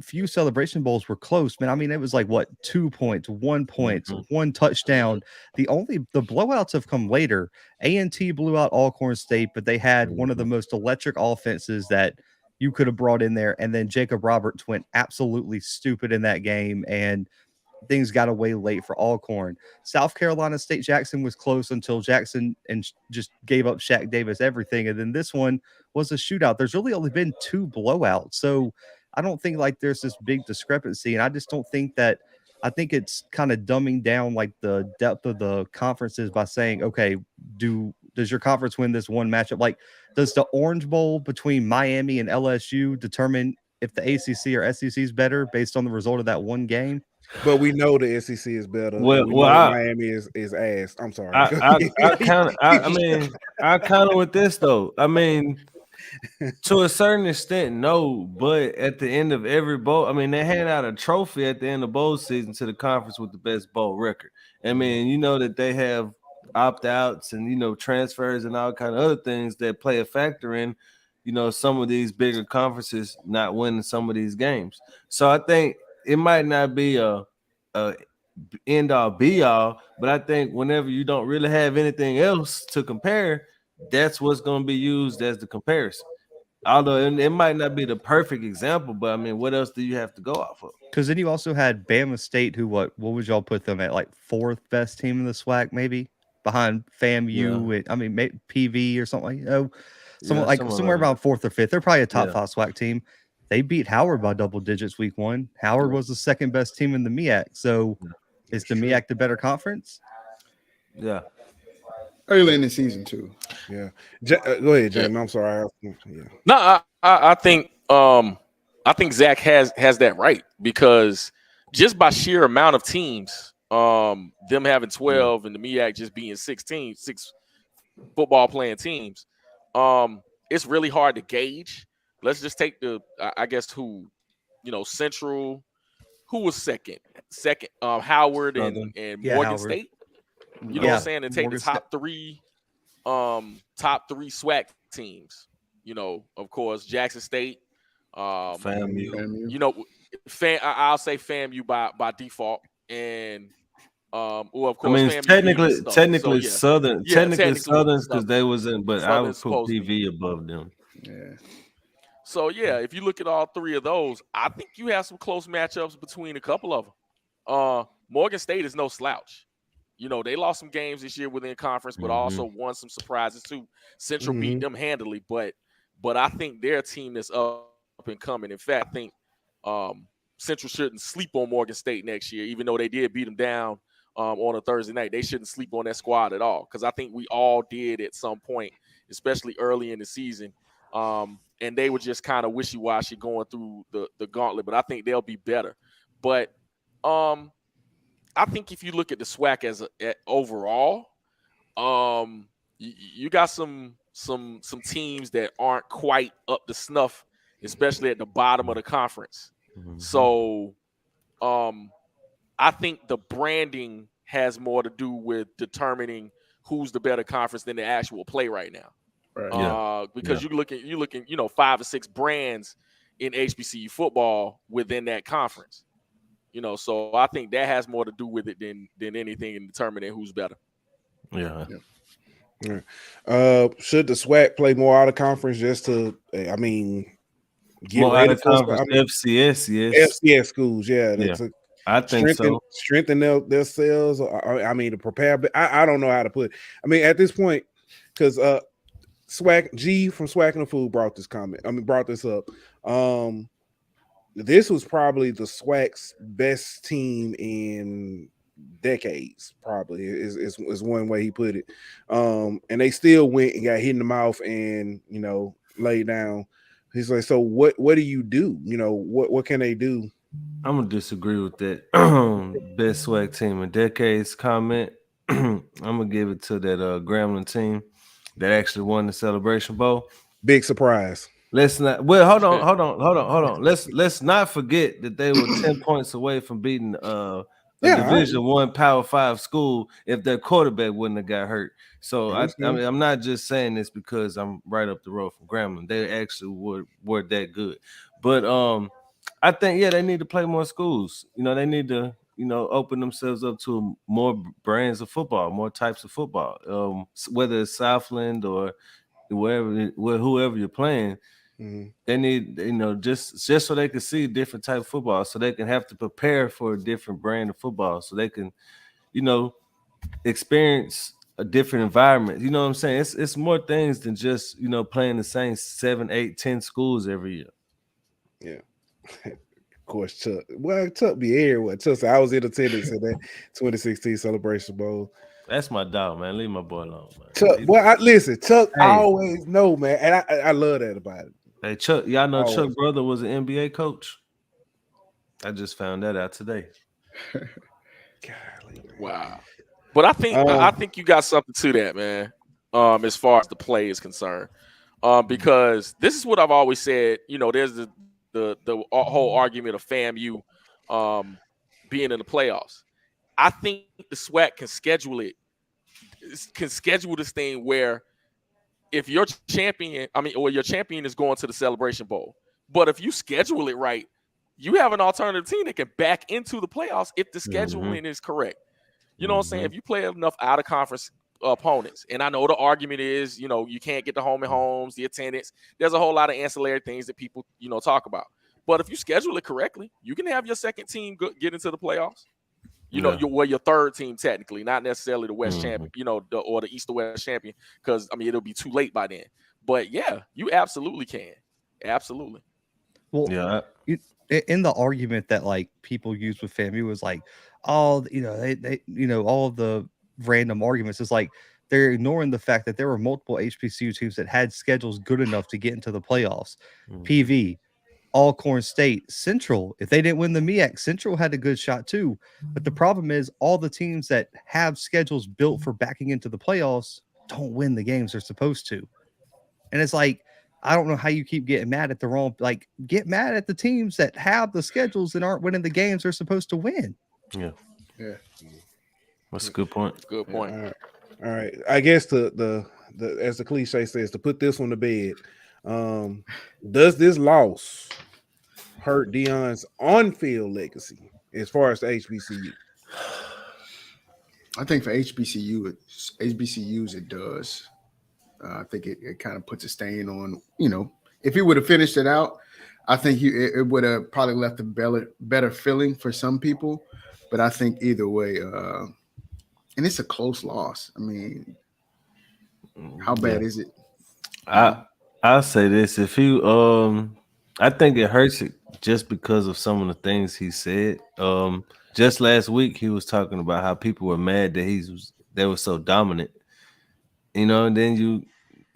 few Celebration Bowls were close, man. I mean, it was like 2 points, 1 point, one touchdown. The blowouts have come later. A&T blew out Alcorn State, but they had one of the most electric offenses that you could have brought in there. And then Jacob Roberts went absolutely stupid in that game, and things got away late for Alcorn. South Carolina State Jackson was close until Jackson and just gave up Shaq Davis everything. And then this one was a shootout. There's really only been 2 blowouts. So I don't think like there's this big discrepancy. And I just don't think that, I think it's kind of dumbing down like the depth of the conferences by saying, okay, does your conference win this one matchup? Like, does the Orange Bowl between Miami and LSU determine if the ACC or SEC is better based on the result of that one game? But we know the SEC is better. Miami is ass. I'm sorry. I kind of with this though. I mean, to a certain extent, no. But at the end of every bowl, I mean, they hand out a trophy at the end of bowl season to the conference with the best bowl record. I mean, you know that they have opt-outs and transfers and all kind of other things that play a factor in some of these bigger conferences not winning some of these games. So I think it might not be a end all be all, but I think whenever you don't really have anything else to compare, that's what's going to be used as the comparison. Although it might not be the perfect example, but I mean, what else do you have to go off of? Because then you also had Bama State, who what would y'all put them at, like 4th best team in the SWAC, maybe? behind FAMU. And, I mean, PV or something. Somewhere around 4th or 5th. They're probably a top 5 SWAC team. They beat Howard by double digits week 1. Howard was the second best team in the MEAC. So is the MEAC the better conference? Yeah. Early in the season too. Yeah. Go ahead, Jamie. I'm sorry. No, I think Zach has that right, because just by sheer amount of teams, them having 12 and the MEAC just being 6 football playing teams, it's really hard to gauge. Let's just take Central, who was second, Howard and Morgan Howard. State. You know what I'm saying? And take Morgan the top three SWAC teams. Of course, Jackson State, FAMU. I'll say FAMU by default, and of course, I mean, FAMU technically Southern, Southern's because they was in, but I would put Southern's PV above them. Yeah. So if you look at all three of those, I think you have some close matchups between a couple of them. Morgan State is no slouch. They lost some games this year within conference, but also won some surprises too. Central beat them handily, but I think they're a team that's up and coming. In fact, I think Central shouldn't sleep on Morgan State next year, even though they did beat them down on a Thursday night. They shouldn't sleep on that squad at all, because I think we all did at some point, especially early in the season. And they were just kind of wishy-washy going through the gauntlet, but I think they'll be better. But I think if you look at the SWAC overall, you got some teams that aren't quite up to snuff, especially at the bottom of the conference. So I think the branding has more to do with determining who's the better conference than the actual play right now. Right. Because you're looking, 5 or 6 brands in HBCU football within that conference. So I think that has more to do with it than anything in determining who's better. Yeah. Should the SWAC play more out of conference just to, get more out of conference? FCS, yes. FCS schools, yeah. I think strengthen themselves. To prepare. I don't know how to put it. At this point, because SWAC G from SWAC and the Food brought this up. This was probably the SWAC's best team in decades, probably is one way he put it. And they still went and got hit in the mouth and laid down. He's like, so what do you do? What can they do? I'm gonna disagree with that best SWAC team in decades comment. I'm gonna give it to that Grambling team that actually won the Celebration Bowl. Big surprise. Let's not. Well, hold on. Let's not forget that they were 10 points away from beating a Division I Power 5 school if their quarterback wouldn't have got hurt. So I'm not just saying this because I'm right up the road from Grambling. They actually were that good. But I think they need to play more schools. They need to open themselves up to more brands of football, more types of football. Whether it's Southland or whoever you're playing. They need, just so they can see different type of football, so they can have to prepare for a different brand of football, so they can, experience a different environment. You know what I'm saying? It's more things than just, playing the same 7, 8, 10 schools every year. Yeah. Of course, Chuck. Well, Chuck be here. Chuck, I was in attendance at that 2016 Celebration Bowl. That's my dog, man. Leave my boy alone, man. Chuck, listen, Chuck always know, man, and I love that about it. Hey, Chuck, y'all know Chuck's brother was an NBA coach? I just found that out today. Golly, wow. But I think you got something to that, man, as far as the play is concerned. Because this is what I've always said, there's the whole argument of FAMU being in the playoffs. I think the SWAC can schedule this thing where if your champion, your champion is going to the Celebration Bowl, but if you schedule it right, you have an alternative team that can back into the playoffs if the scheduling is correct. You know what I'm saying? If you play enough out of conference opponents, and I know the argument is, you can't get the home and homes, the attendance. There's a whole lot of ancillary things that people, talk about. But if you schedule it correctly, you can have your second team get into the playoffs. You know, you're your third team technically, not necessarily the West champion, you know, or the East or West champion, because I mean it'll be too late by then. But yeah, you absolutely can. Absolutely. Well, in the argument that like people use with FAMU was like, all you know, they you know, all of the random arguments is like they're ignoring the fact that there were multiple HBCU teams that had schedules good enough to get into the playoffs. PV, Alcorn State, Central. If they didn't win the MEAC, Central had a good shot too. But the problem is all the teams that have schedules built for backing into the playoffs don't win the games they're supposed to. And it's like, I don't know how you keep getting mad at the wrong, like get mad at the teams that have the schedules and aren't winning the games they're supposed to win. Yeah. That's a good point. Good point. All right. I guess the as the cliche says, to put this on the bed, does this loss hurt Deion's on-field legacy as far as the HBCU? I think for HBCUs it does. I think it kind of puts a stain on, you know, if he would have finished it out, I think it would have probably left a better feeling for some people. But I think either way, and it's a close loss. I mean, how bad is it? I'll say this: if you, I think it hurts it just because of some of the things he said. Just last week, he was talking about how people were mad that they were so dominant. You know, and then you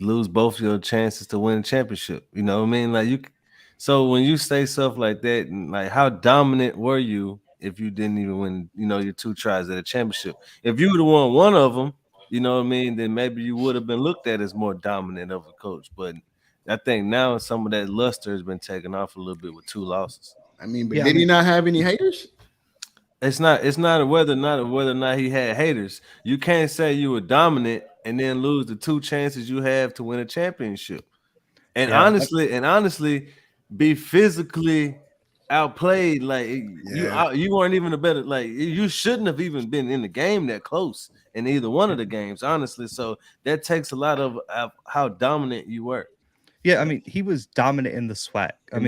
lose both your chances to win a championship. You know what I mean? Like so when you say stuff like that, and like how dominant were you if you didn't even win, you know, your 2 tries at a championship? If you would have won one of them, you know what I mean, then maybe you would have been looked at as more dominant of a coach. But I think now some of that luster has been taken off a little bit with 2 losses. I mean, but did he not have any haters? It's not whether or not he had haters. You can't say you were dominant and then lose the 2 chances you have to win a championship. And honestly, be physically outplayed. Like you weren't even a better. Like you shouldn't have even been in the game that close in either one of the games. Honestly, so that takes a lot of how dominant you were. Yeah, I mean, he was dominant in the SWAC. How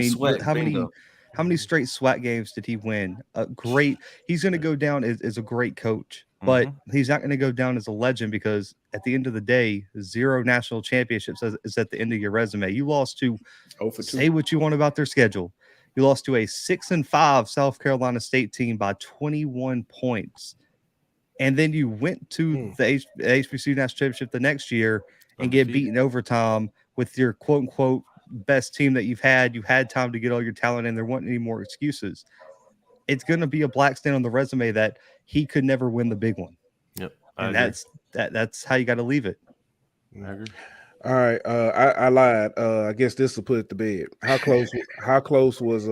many straight SWAC games did he win? He's going to go down as a great coach, but he's not going to go down as a legend because at the end of the day, 0 national championships is at the end of your resume. You lost to, say what you want about their schedule. You lost to a 6-5 South Carolina State team by 21 points. And then you went to the HBCU national championship the next year and get beaten overtime with your quote unquote best team that you've had. You had time to get all your talent in. There weren't any more excuses. It's going to be a black stain on the resume that he could never win the big one. Yep. And that's how you got to leave it. I agree. All right. I lied. I guess this will put it to bed. How close was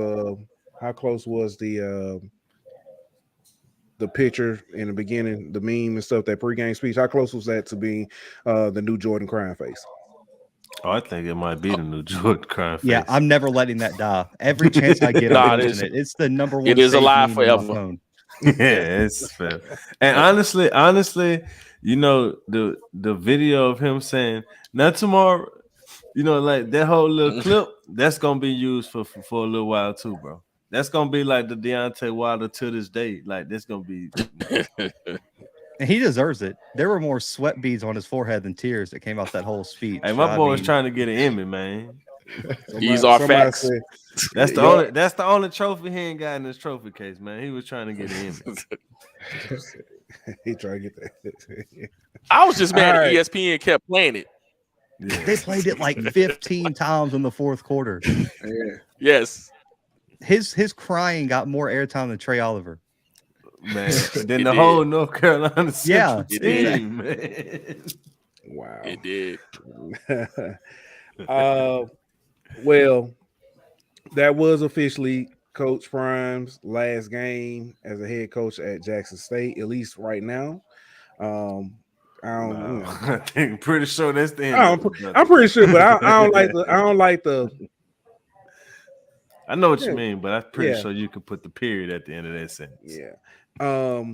the picture in the beginning, the meme and stuff, that pregame speech? How close was that to being the new Jordan crying face? Oh, I think it might be the new Jordan crying face. Yeah, I'm never letting that die. Every chance I get, I'm posting it. It's the number one. It is alive forever. Yeah, it's fair. And honestly, you know, the video of him saying, "Not tomorrow," you know, like that whole little clip, that's gonna be used for a little while too, bro. That's gonna be like the Deontay Wilder to this day. Like that's gonna be. And he deserves it. There were more sweat beads on his forehead than tears that came out that whole speech. Hey, my boy was trying to get an Emmy, man. He's our facts. That's the only trophy he ain't got in his trophy case, man. He was trying to get an Emmy. He tried to get that. I was just mad at ESPN kept playing it. Yeah. They played it like 15 times in the fourth quarter. Yeah. Yes. His crying got more airtime than Trey Oliver. Man, then the whole North Carolina Central team, man. Wow. It did. Well, that was officially Coach Prime's last game as a head coach at Jackson State, at least right now. I think pretty sure that's the end. I'm pretty sure, but I don't like the. I know what you mean, but I'm pretty sure you could put the period at the end of that sentence. Yeah. A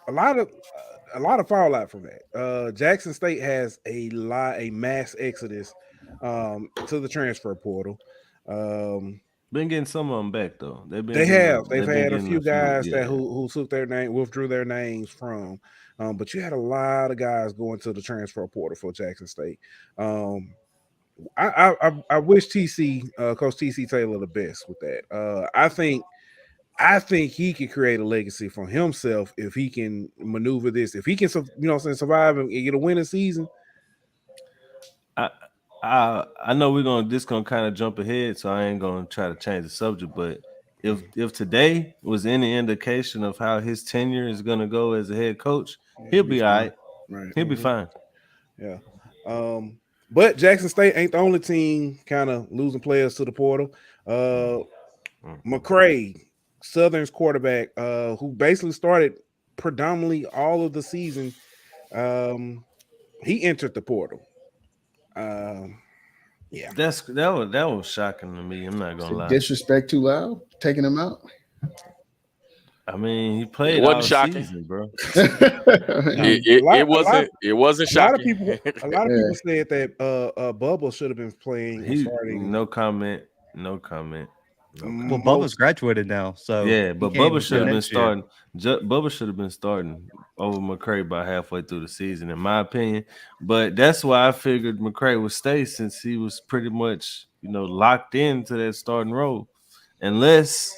lot of fallout from that. Jackson State has a mass exodus to the transfer portal. Been getting some of them back though. They've had a few guys that who took their name, withdrew their names from. But you had a lot of guys going to the transfer portal for Jackson State. I wish TC, Coach TC Taylor, the best with that. I think he can create a legacy for himself if he can maneuver this. If he can, survive and get a winning season. I know this gonna kind of jump ahead, so I ain't gonna try to change the subject. But if today was any indication of how his tenure is gonna go as a head coach, he'll be all right. He'll be fine. Yeah. But Jackson State ain't the only team kind of losing players to the portal. McCray, Southern's quarterback, who basically started predominantly all of the season, he entered the portal. Yeah, that was shocking to me. I'm not gonna lie. Disrespect too loud, taking him out. I mean, he played it wasn't all shocking, season, bro. It wasn't shocking. A lot of people said that Bubba should have been playing. Starting. No comment. Well, Bubba's graduated now, so yeah, but Bubba should have been starting. Bubba should have been starting over McCray by halfway through the season, in my opinion. But that's why I figured McCray would stay, since he was pretty much, locked into that starting role, unless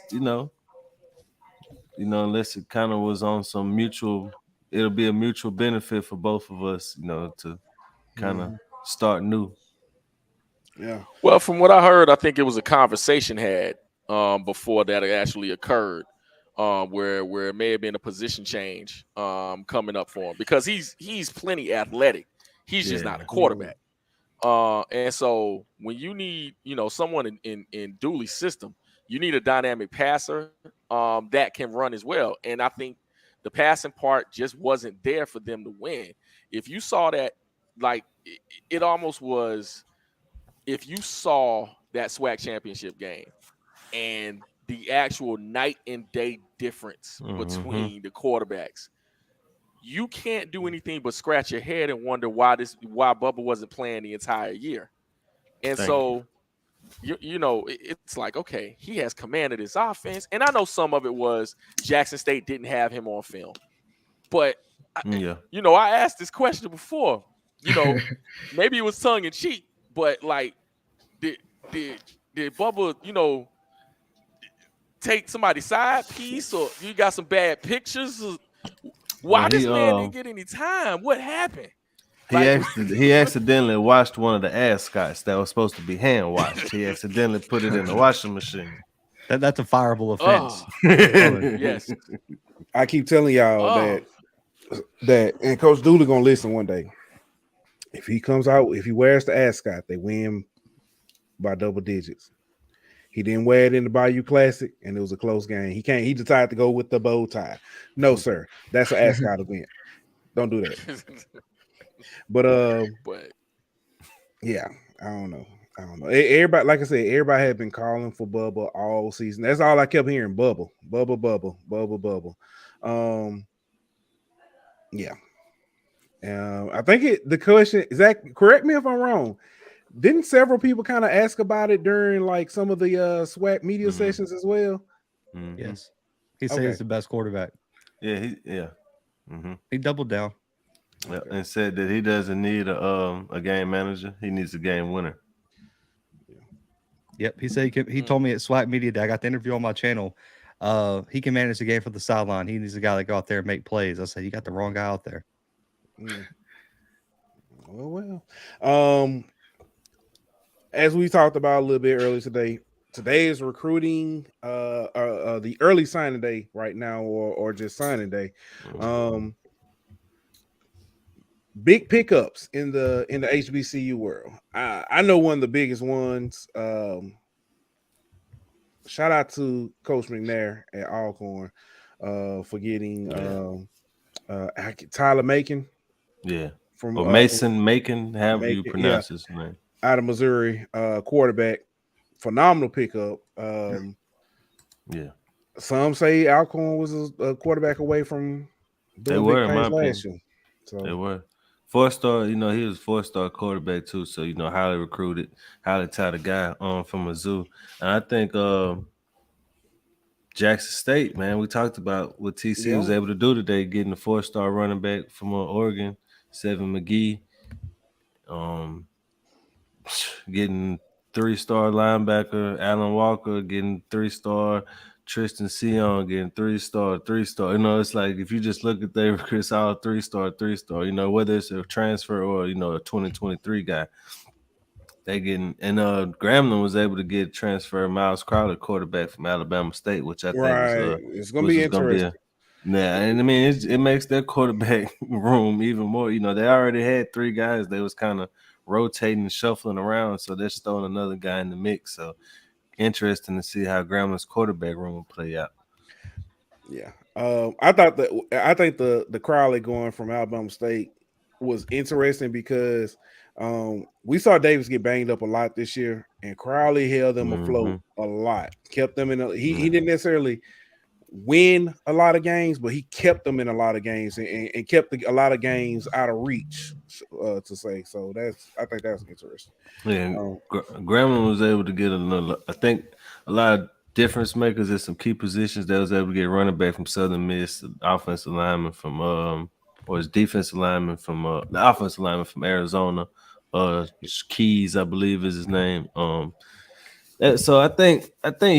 unless it kind of was on some mutual. It'll be a mutual benefit for both of us, to kind of start new. Yeah. Well, from what I heard, I think it was a conversation had before that actually occurred, where it may have been a position change coming up for him, because he's plenty athletic. He's just not a quarterback. And so when you need, someone in Dooley's system, you need a dynamic passer that can run as well. And I think the passing part just wasn't there for them to win. If you saw that, like it almost was. If you saw that SWAC championship game and the actual night and day difference between the quarterbacks, you can't do anything but scratch your head and wonder why Bubba wasn't playing the entire year. And it's like, okay, he has commanded his offense. And I know some of it was Jackson State didn't have him on film. But, I asked this question before. Maybe it was tongue in cheek. But like, did Bubba, take somebody's side piece, or you got some bad pictures? Why this man didn't get any time? What happened? He accidentally washed one of the ascots that was supposed to be hand washed. He accidentally put it in the washing machine. That's a fireable offense. Yes. I keep telling y'all that and Coach Dooley gonna listen one day. If he comes out, if he wears the ascot, they win by double digits. He didn't wear it in the Bayou Classic, and it was a close game. He decided to go with the bow tie. No, sir. That's an ascot event. Don't do that. But yeah, I don't know. Everybody, like I said, everybody had been calling for Bubba all season. That's all I kept hearing. Bubba. Yeah. I think the question, Zach, correct me if I'm wrong. Didn't several people kind of ask about it during like some of the SWAC media sessions as well? Yes. He said he's the best quarterback. Yeah, he doubled down. Yeah, and said that he doesn't need a game manager. He needs a game winner. Yep. He said he told me at SWAC Media Day, I got the interview on my channel. He can manage the game from the sideline. He needs a guy that go out there and make plays. I said, you got the wrong guy out there. Well. As we talked about a little bit earlier today is recruiting the early signing day right now, or just signing day. Big pickups in the HBCU world. I know one of the biggest ones. Shout out to Coach McNair at Alcorn for getting Tyler Macon. Yeah. From Mason Macon, however you pronounce his name. Out of Missouri, quarterback, phenomenal pickup. Some say Alcorn was a quarterback away from doing big things last year. So they were 4-star, you know, he was 4-star quarterback too. So, you know, highly recruited, highly touted guy from Mizzou. And I think Jackson State, man, we talked about what TC was able to do today, getting a 4-star running back from Oregon, Seven McGee, getting 3-star linebacker Alan Walker, getting 3-star Tristan Sion, getting 3-star. You know, it's like if you just look at their recruits, all 3-star. You know, whether it's a transfer or, you know, a 2023 guy. They getting, and Grambling was able to get transfer Miles Crowder, quarterback from Alabama State, which I think was it's gonna be interesting. Yeah, and I mean it makes their quarterback room even more. You know, they already had 3 guys. They was kind of rotating and shuffling around, so they're just throwing another guy in the mix. So interesting to see how Grambling's quarterback room will play out. Yeah, I think the Crowley going from Alabama State was interesting because we saw Davis get banged up a lot this year, and Crowley held them afloat a lot. Kept them in. He didn't necessarily win a lot of games, but he kept them in a lot of games and kept a lot of games out of reach. To say so, I think that's interesting. Yeah, Grambling was able to get another. I think a lot of difference makers at some key positions. That was able to get running back from Southern Miss, offensive lineman from or his defensive lineman from the offensive lineman from Arizona. Keys, I believe is his name. So I think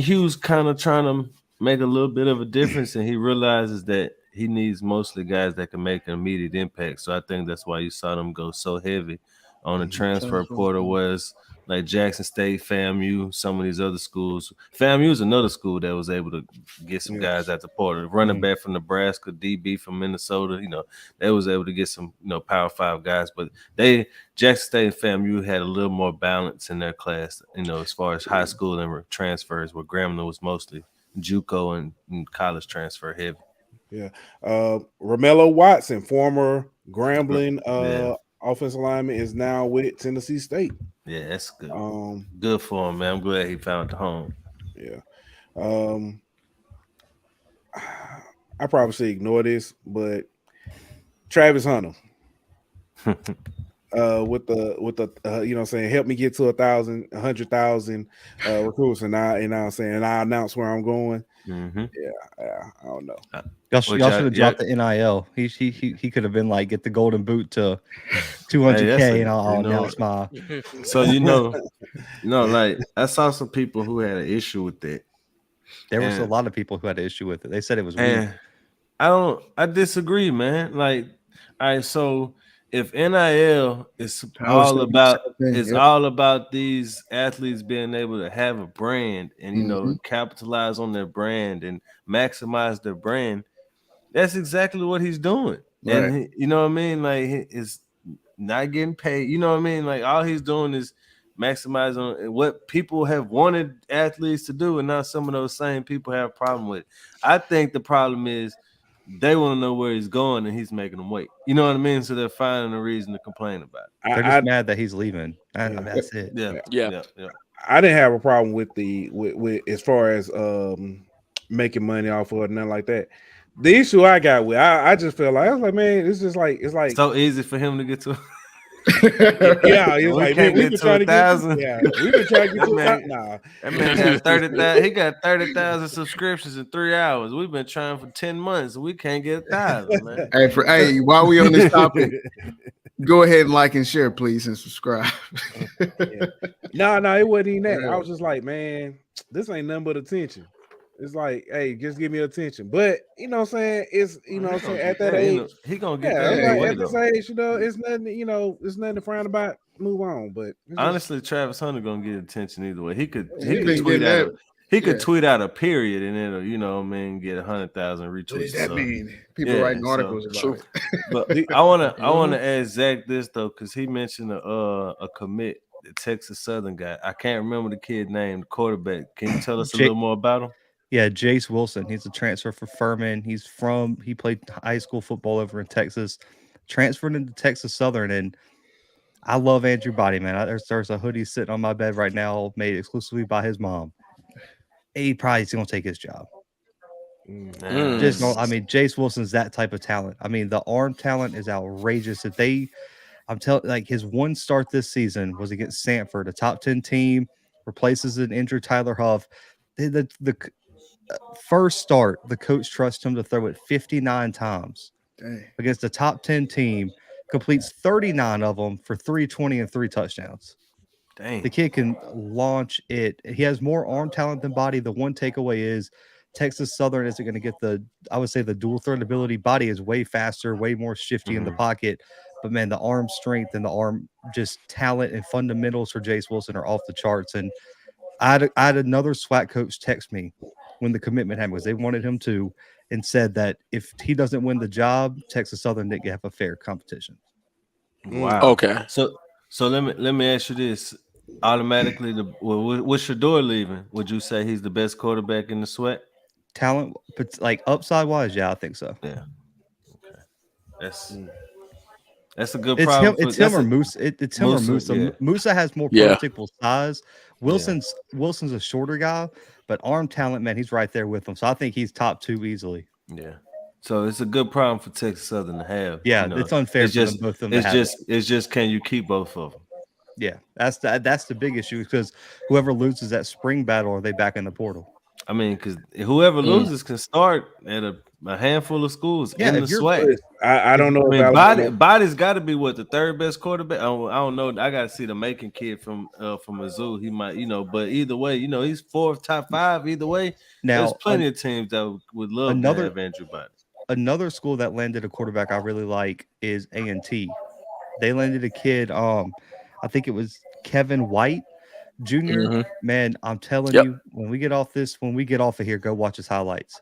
Hugh's kind of trying to make a little bit of a difference, and he realizes that he needs mostly guys that can make an immediate impact. So I think that's why you saw them go so heavy on the transfer portal, whereas like Jackson State, FAMU, some of these other schools. FAMU is another school that was able to get some guys at the portal. Running back from Nebraska, DB from Minnesota, you know, they was able to get some, you know, Power 5 guys. But Jackson State and FAMU had a little more balance in their class, you know, as far as high school and transfers, where Grambling was mostly JUCO and college transfer heavy. Yeah. Romello Watson, former Grambling offensive lineman, is now with Tennessee State. Yeah, that's good. Good for him, man. I'm glad he found the home. Yeah. I probably should ignore this, but Travis Hunter. With the you know what I'm saying, help me get to 100,000 recruits, and I'm saying, and I announce where I'm going. Yeah, I don't know. Y'all should have dropped the NIL. He could have been like, get the golden boot to 200K, and I'll announce my. So like I saw some people who had an issue with that. There was a lot of people who had an issue with it. They said it was weird. I disagree, man. Like, all right, so if NIL is all about these athletes being able to have a brand and, you know, capitalize on their brand and maximize their brand, that's exactly what he's doing. Right. And you know what I mean? Like, it's not getting paid. You know what I mean? Like, all he's doing is maximize on what people have wanted athletes to do, and now some of those same people have a problem with it. I think the problem is they want to know where he's going, and he's making them wait. You know what I mean? So they're finding a reason to complain about it. They're just mad that he's leaving. That's it. Yeah. I didn't have a problem with with as far as making money off of it, nothing like that. The issue I got with, I just felt like, I was like, man, it's like so easy for him to get to. Yeah, he was like, man, we've been trying to get 1,000. Yeah, we've been trying to get to that. Nah, that man got 30,000. He got 30,000 subscriptions in 3 hours. We've been trying for 10 months. We can't get 1,000, man. Hey, while we on this topic, go ahead and like and share, please, and subscribe. No, it wasn't even that. I was just like, man, this ain't nothing but attention. It's like, hey, just give me attention. But you know what I'm saying? It's, you know what I'm saying, at that age, he gonna get that. Like, at this age, you know, it's nothing, you know, it's nothing to frown about. Move on. But honestly, Travis Hunter gonna get attention either way. He could tweet out a period and it'll, you know, get 100,000 retweets. What does that mean? People writing articles about it. But I wanna ask Zach this though, because he mentioned a commit, the Texas Southern guy. I can't remember the kid name, the quarterback. Can you tell us a little more about him? Yeah, Jace Wilson. He's a transfer for Furman. He played high school football over in Texas, transferred into Texas Southern, and I love Andrew Body, man. There's a hoodie sitting on my bed right now, made exclusively by his mom. He probably is going to take his job. Jace Wilson's that type of talent. I mean, the arm talent is outrageous. If they I'm telling, like, his one start this season was against Sanford, a top 10 team, replaces an injured Tyler Huff. The first start, the coach trusts him to throw it 59 times against a top 10 team, completes 39 of them for 320 and 3 touchdowns. Dang. The kid can launch it. He has more arm talent than body. The one takeaway is Texas Southern isn't going to get the, I would say, the dual threat ability. Body is way faster, way more shifty in the pocket. But man, the arm strength and the arm just talent and fundamentals for Jace Wilson are off the charts. And I had another SWAC coach text me when the commitment happened, because they wanted him to, and said that if he doesn't win the job, Texas Southern didn't have a fair competition. Wow. Okay. So let me ask you this. Automatically, with Shador leaving, would you say he's the best quarterback in the SWAC? Talent, but like upside wise, yeah, I think so. Yeah. Okay. That's a good It's problem. It's him or Musa. It's him or Musa. Yeah. Musa has more prototypical size. Wilson's a shorter guy, but arm talent, man, he's right there with him. So I think he's top 2 easily. Yeah. So it's a good problem for Texas Southern to have. Yeah, you know. it's unfair it's for just, them both of them. It's just can you keep both of them? Yeah, that's the big issue, because whoever loses that spring battle, are they back in the portal? I mean, because whoever loses can start at a handful of schools in the SWAC. I don't know. I mean, Body's got to be what, the third best quarterback. I don't know. I got to see the Macon kid from Mizzou. He might, but either way, he's 4th, top 5. Either way, now there's plenty of teams that would love to have Andrew Body. Another school that landed a quarterback I really like is A&T. They landed a kid. I think it was Kevin White Jr. Man, I'm telling you, when we get off of here, go watch his highlights.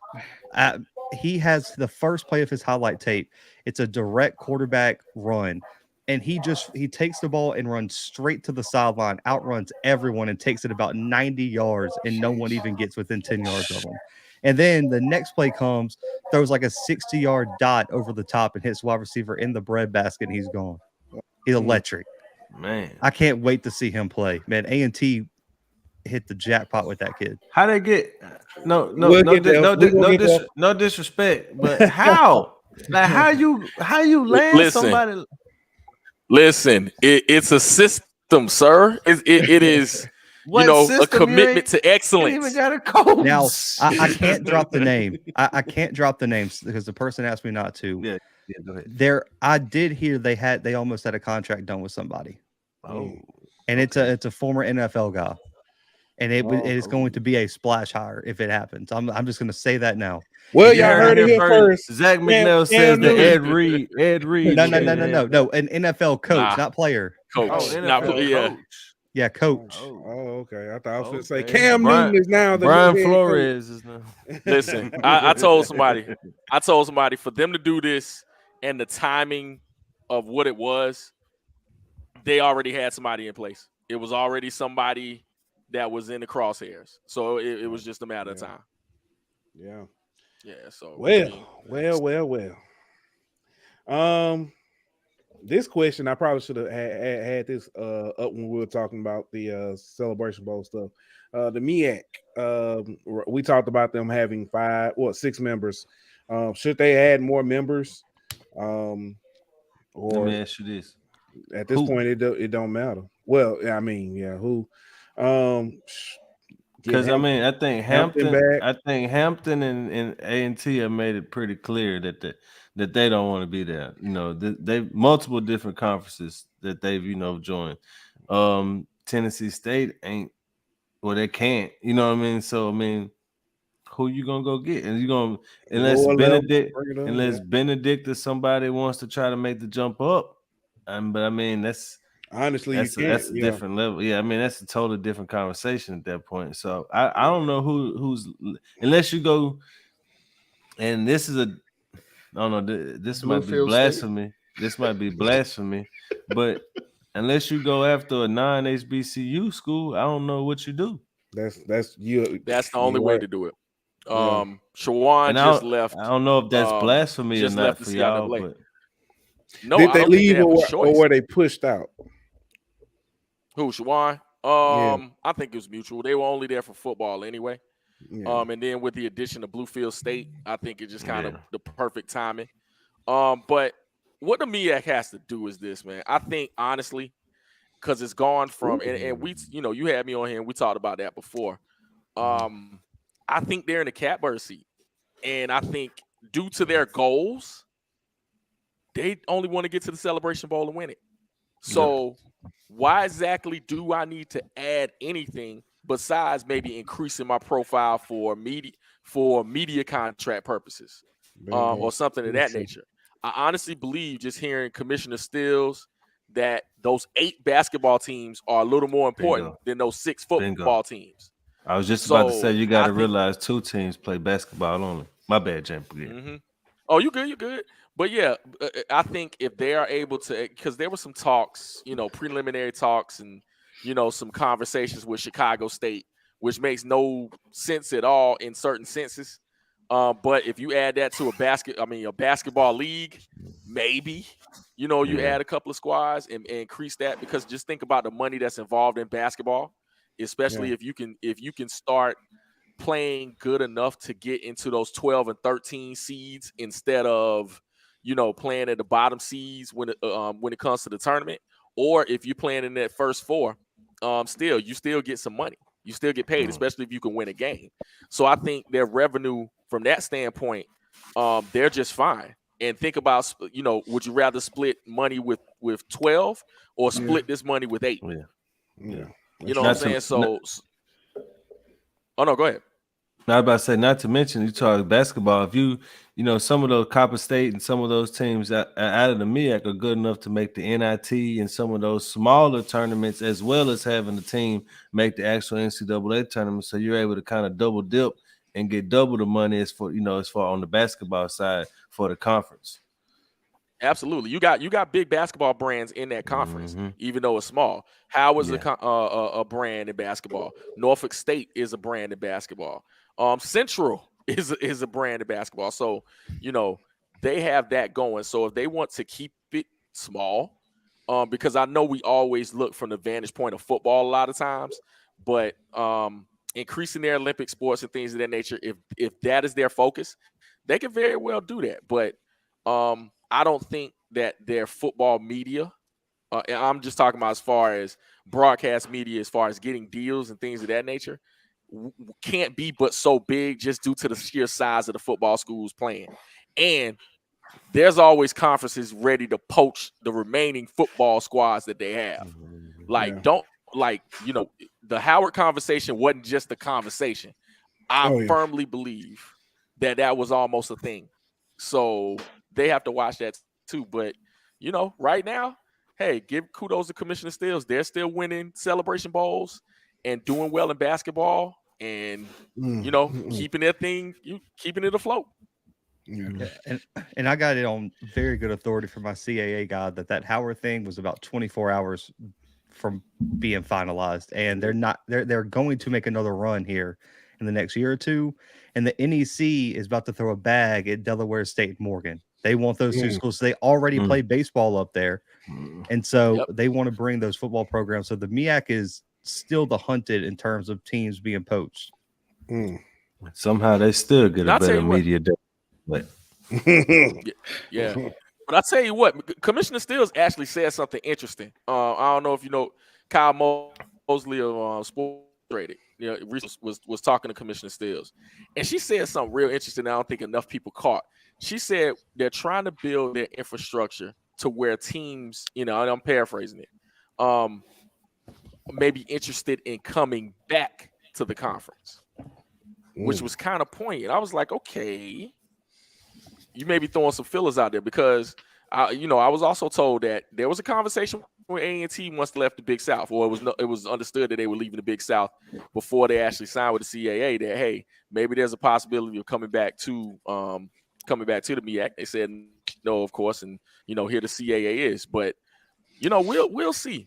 He has the first play of his highlight tape. It's a direct quarterback run, and he takes the ball and runs straight to the sideline, outruns everyone, and takes it about 90 yards, and no one even gets within 10 yards of him. And then the next play comes, throws like a 60-yard dot over the top and hits wide receiver in the breadbasket, and he's gone. He's electric. Man, I can't wait to see him play. Man, A&T hit the jackpot with that kid. How they get no disrespect, but how? Like how you land somebody? Listen, it's a system, sir. It is a commitment to excellence. You even got a coach. Now I can't drop the name. I can't drop the names because the person asked me not to. Yeah, go ahead. I did hear they almost had a contract done with somebody. Oh, and it's a former NFL guy, and it is going to be a splash hire if it happens. I'm just going to say that now. Well, y'all heard it here first. Zach McKinnell says that Ed Reed. No, an NFL coach, not player. Coach, coach. Yeah, coach. Oh, okay. I thought I was going to say Cam Newton is now the Brian Flores is now. Listen, I told somebody for them to do this and the timing of what it was, they already had somebody in place. It was already somebody that was in the crosshairs. So it was just a matter of time. Yeah. Yeah. So well. This question I probably should have had this up when we were talking about the Celebration Bowl stuff. The MEAC, we talked about them having 6 members. Should they add more members? Or let me ask you this. At this point, it don't matter. Well, I mean, yeah, who? Because I mean, I think Hampton and A&T have made it pretty clear that they don't want to be there. They multiple different conferences that they've joined. Tennessee State ain't. Well, they can't. You know what I mean? So I mean, who you gonna go get? And you gonna unless Benedict or somebody wants to try to make the jump up. But I mean, that's a different level. Yeah, I mean, that's a totally different conversation at that point. So I don't know who's unless you go. And this is this might be blasphemy. This might be blasphemy, but unless you go after a non-HBCU school, I don't know what you do. That's the only way to do it. Shawan just left. I don't know if that's blasphemy or not for y'all. But no, did they leave or were they pushed out? Who, Shawan? I think it was mutual. They were only there for football anyway. Yeah. And then with the addition of Bluefield State, I think it's just kind of the perfect timing. But what the MEAC has to do is this, man. I think honestly, because it's gone from and we, you had me on here and we talked about that before. I think they're in the catbird seat, and I think due to their goals, they only want to get to the Celebration Bowl and win it. So why exactly do I need to add anything besides maybe increasing my profile for media contract purposes, or something of that nature? I honestly believe, just hearing Commissioner Stills, that those 8 basketball teams are a little more important than those 6 football teams. I was just about to say, you got to realize 2 teams play basketball only. My bad, James. Oh, you good. But yeah, I think if they are able to, because there were some talks, preliminary talks and, some conversations with Chicago State, which makes no sense at all in certain senses. But if you add that to a basketball league, maybe, you add a couple of squads and increase that, because just think about the money that's involved in basketball, especially if you can start playing good enough to get into those 12 and 13 seeds instead of, playing at the bottom seeds when it comes to the tournament, or if you're playing in that first 4, you still get some money. You still get paid, especially if you can win a game. So I think their revenue from that standpoint, they're just fine. And think about, would you rather split money with 12 or split this money with 8? Yeah. You know what I'm saying? Oh no, go ahead. Now, I was about to say, not to mention, you talk basketball. If you some of those Copper State and some of those teams out of the MEAC are good enough to make the NIT and some of those smaller tournaments, as well as having the team make the actual NCAA tournament. So you're able to kind of double dip and get double the money as far on the basketball side for the conference. Absolutely. You got big basketball brands in that conference, even though it's small. Howard's a brand in basketball. Norfolk State is a brand in basketball. Central is a brand in basketball. So, they have that going. So if they want to keep it small, because I know we always look from the vantage point of football a lot of times, but increasing their Olympic sports and things of that nature, if that is their focus, they can very well do that. But I don't think that their football media, and I'm just talking about as far as broadcast media, as far as getting deals and things of that nature, can't be but so big just due to the sheer size of the football schools playing. And there's always conferences ready to poach the remaining football squads that they have. The Howard conversation wasn't just a conversation. I firmly believe that was almost a thing. So they have to watch that too. But, right now, hey, give kudos to Commissioner Stills. They're still winning Celebration Bowls and doing well in basketball and, keeping it afloat. Yeah. And I got it on very good authority from my CAA guy that Howard thing was about 24 hours from being finalized, and they're going to make another run here in the next year or two. And the NEC is about to throw a bag at Delaware State Morgan. They want those 2 schools. So they already play baseball up there. And so they want to bring those football programs. So the MEAC is still the hunted in terms of teams being poached. Somehow they still get a better media day. But yeah. But I tell you what, Commissioner Stills actually said something interesting. I don't know if you know Kyle Mosley of Sports Traded. Was talking to Commissioner Stills, and she said something real interesting. I don't think enough people caught. She said they're trying to build their infrastructure to where teams, and I'm paraphrasing it, may be interested in coming back to the conference, which was kind of poignant. I was like, okay, you may be throwing some fillers out there, because I was also told that there was a conversation when A&T once left the Big South, or it was understood that they were leaving the Big South before they actually signed with the CAA, that hey, maybe there's a possibility of coming back to the MEAC. They said no, of course, and here the CAA is, but we'll see.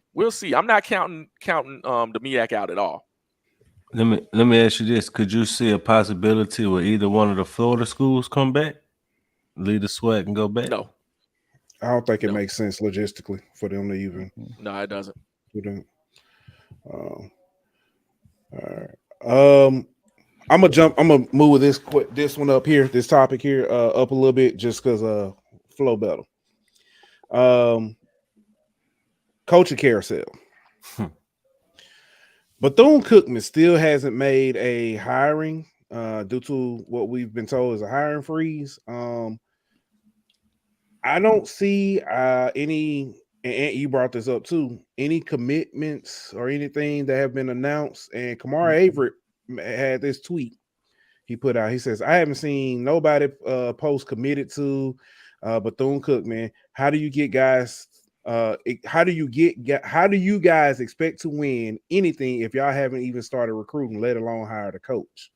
I'm not counting the MEAC out at all. Let me ask you this: could you see a possibility where either one of the Florida schools come back, leave the SWAC and go back? No. I don't think it makes sense logistically for them to even. No, it doesn't. All right. I'm gonna move this one up here, this topic here, up a little bit, just because flow better. Coaching carousel. Bethune-Cookman still hasn't made a hiring due to what we've been told is a hiring freeze. I don't see any, and you brought this up too, any commitments or anything that have been announced. And Kamara Avery had this tweet he put out. He says, I haven't seen nobody post committed to Bethune-Cookman. How do you get guys? How do you guys expect to win anything if y'all haven't even started recruiting, let alone hired a coach?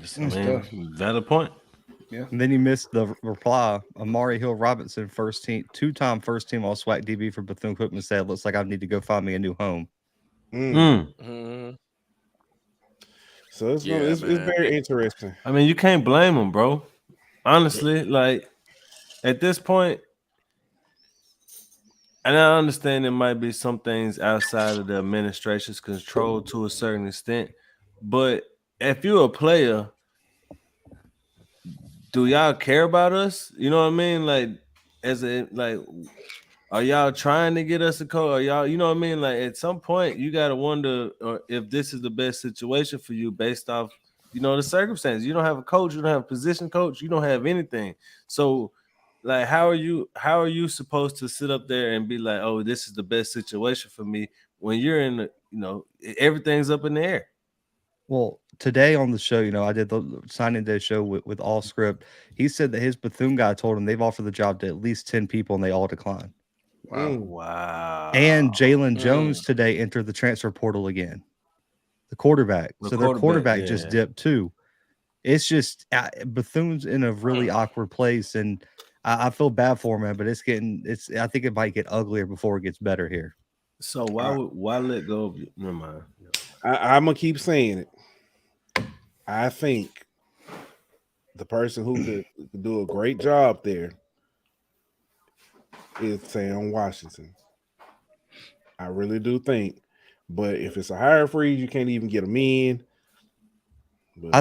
Valid point. Yeah. And then you missed the reply. Amari Hill Robinson, first team, two-time first team all SWAC DB for Bethune-Cookman, said, "Looks like I need to go find me a new home." So it's very interesting. I mean, you can't blame them, bro. Honestly, like at this point, and I understand there might be some things outside of the administration's control to a certain extent, but if you're a player, do y'all care about us? You know what I mean? Like, are y'all trying to get us a coach? Are y'all, you know what I mean? Like, at some point, you gotta wonder if this is the best situation for you based off, the circumstances. You don't have a coach, you don't have a position coach, you don't have anything. So, like, how are you supposed to sit up there and be like, oh, this is the best situation for me when you're in the, everything's up in the air? Well, today on the show, I did the signing day show with All Script. He said that his Bethune guy told him they've offered the job to at least 10 people and they all declined. Wow. And Jalen Jones today entered the transfer portal again. The quarterback. Their quarterback just dipped too. It's just Bethune's in a really awkward place, and I feel bad for him, man, but I think it might get uglier before it gets better here. So why let go of you? Never mind. I'm gonna keep saying it. I think the person who could do a great job there is Sam Washington. I really do think. But if it's a hire freeze, you can't even get them in. But I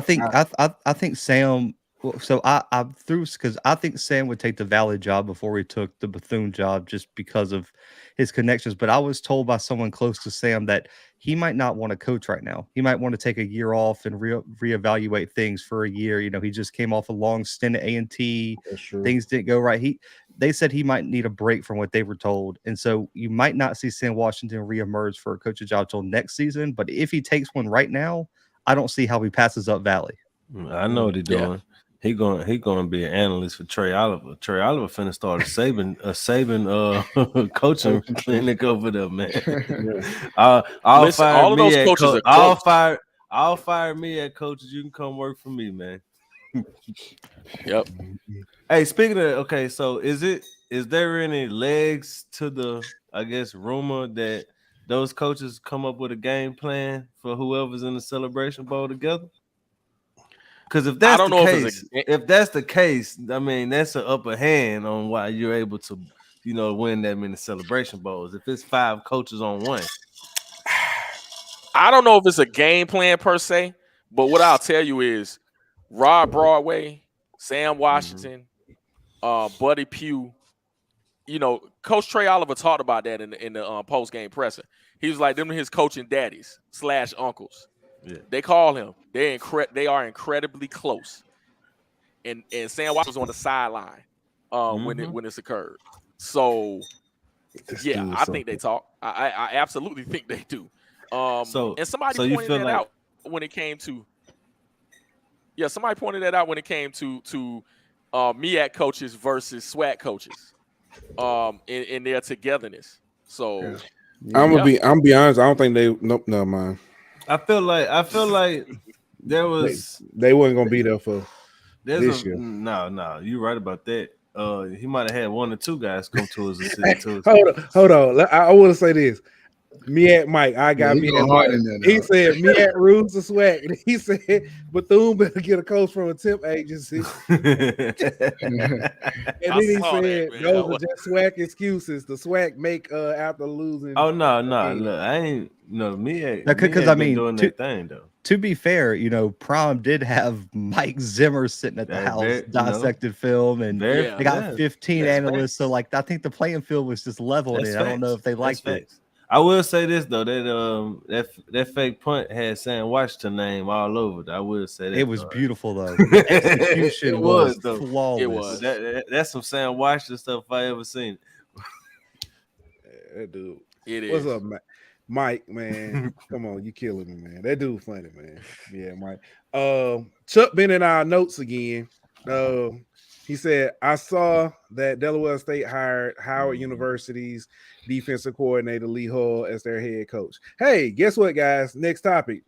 think Sam. So I threw because I think Sam would take the Valley job before he took the Bethune job just because of his connections. But I was told by someone close to Sam that he might not want to coach right now. He might want to take a year off and reevaluate things for a year. He just came off a long stint at A&T. Things didn't go right. They said he might need a break from what they were told. And so you might not see Sam Washington reemerge for a coaching job till next season. But if he takes one right now, I don't see how he passes up Valley. I know what he's doing. Yeah. He going to be an analyst for Trey Oliver. Trey Oliver finna start a Saban coaching clinic over there, man. I'll fire me at coaches. You can come work for me, man. Yep. Hey, speaking of, so is there any legs to the, I guess, rumor that those coaches come up with a game plan for whoever's in the Celebration Bowl together? Because if that's the case, I mean, that's an upper hand on why you're able to, win that many Celebration Bowls. If it's 5 coaches on one, I don't know if it's a game plan per se, but what I'll tell you is Rod Broadway, Sam Washington, Buddy Pugh. Coach Trey Oliver talked about that in the post game presser. He was like, them are his coaching daddies / uncles. Yeah. They call him. They are incredibly close, and Sam Washington was on the sideline when this occurred. So I think they talk. I absolutely think they do. And somebody pointed that out when it came to. Yeah, somebody pointed that out when it came to MEAC coaches versus SWAC coaches, in their togetherness. So I'm gonna be honest. I don't think they. Nope, never mind. I feel like there was they wasn't gonna be there for this year. No, you're right about that. He might have had 1 or 2 guys come to his assistance. Hold on. I want to say this. Me at Mike, I got me at Mike. He said me at rules of SWAC. And he said Bethune better get a coach from a temp agency. And then he said those are just SWAC excuses. The SWAC make after losing. Oh no, look, I ain't me at because I mean doing that thing though. to be fair, Prom did have Mike Zimmer sitting at the house dissected film, and they got 15 analysts. So, like, I think the playing field was just leveled. I don't know if they liked it. I will say this though, that fake punt had Sam Washington name all over it. I will say that it was beautiful though. The execution was flawless. It was. That's some Sam Washington stuff if I ever seen it. That dude. It is. What's up, Mike? Man, come on, you killing me, man. That dude funny, man. Yeah, Mike. Chuck been in our notes again. He said, I saw that Delaware State hired Howard University's defensive coordinator Lee Hull as their head coach. Hey, guess what, guys? Next topic.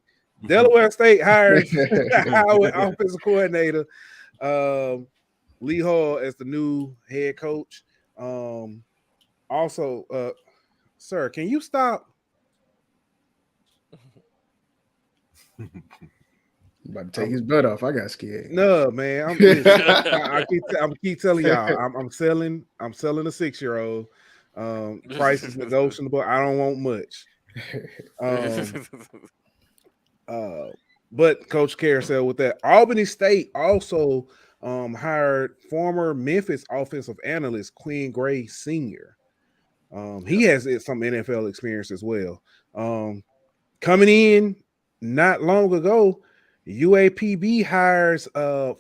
Delaware State hired Howard offensive coordinator Lee Hull as the new head coach. Also, sir, can you stop? About to take his butt off. I got scared. No, man. I keep telling y'all, I'm selling a 6-year-old. Price is negotiable. I don't want much. But Coach Carousel with that. Albany State also hired former Memphis offensive analyst Quinn Gray Sr. He has some NFL experience as well. Coming in not long ago, UAPB hires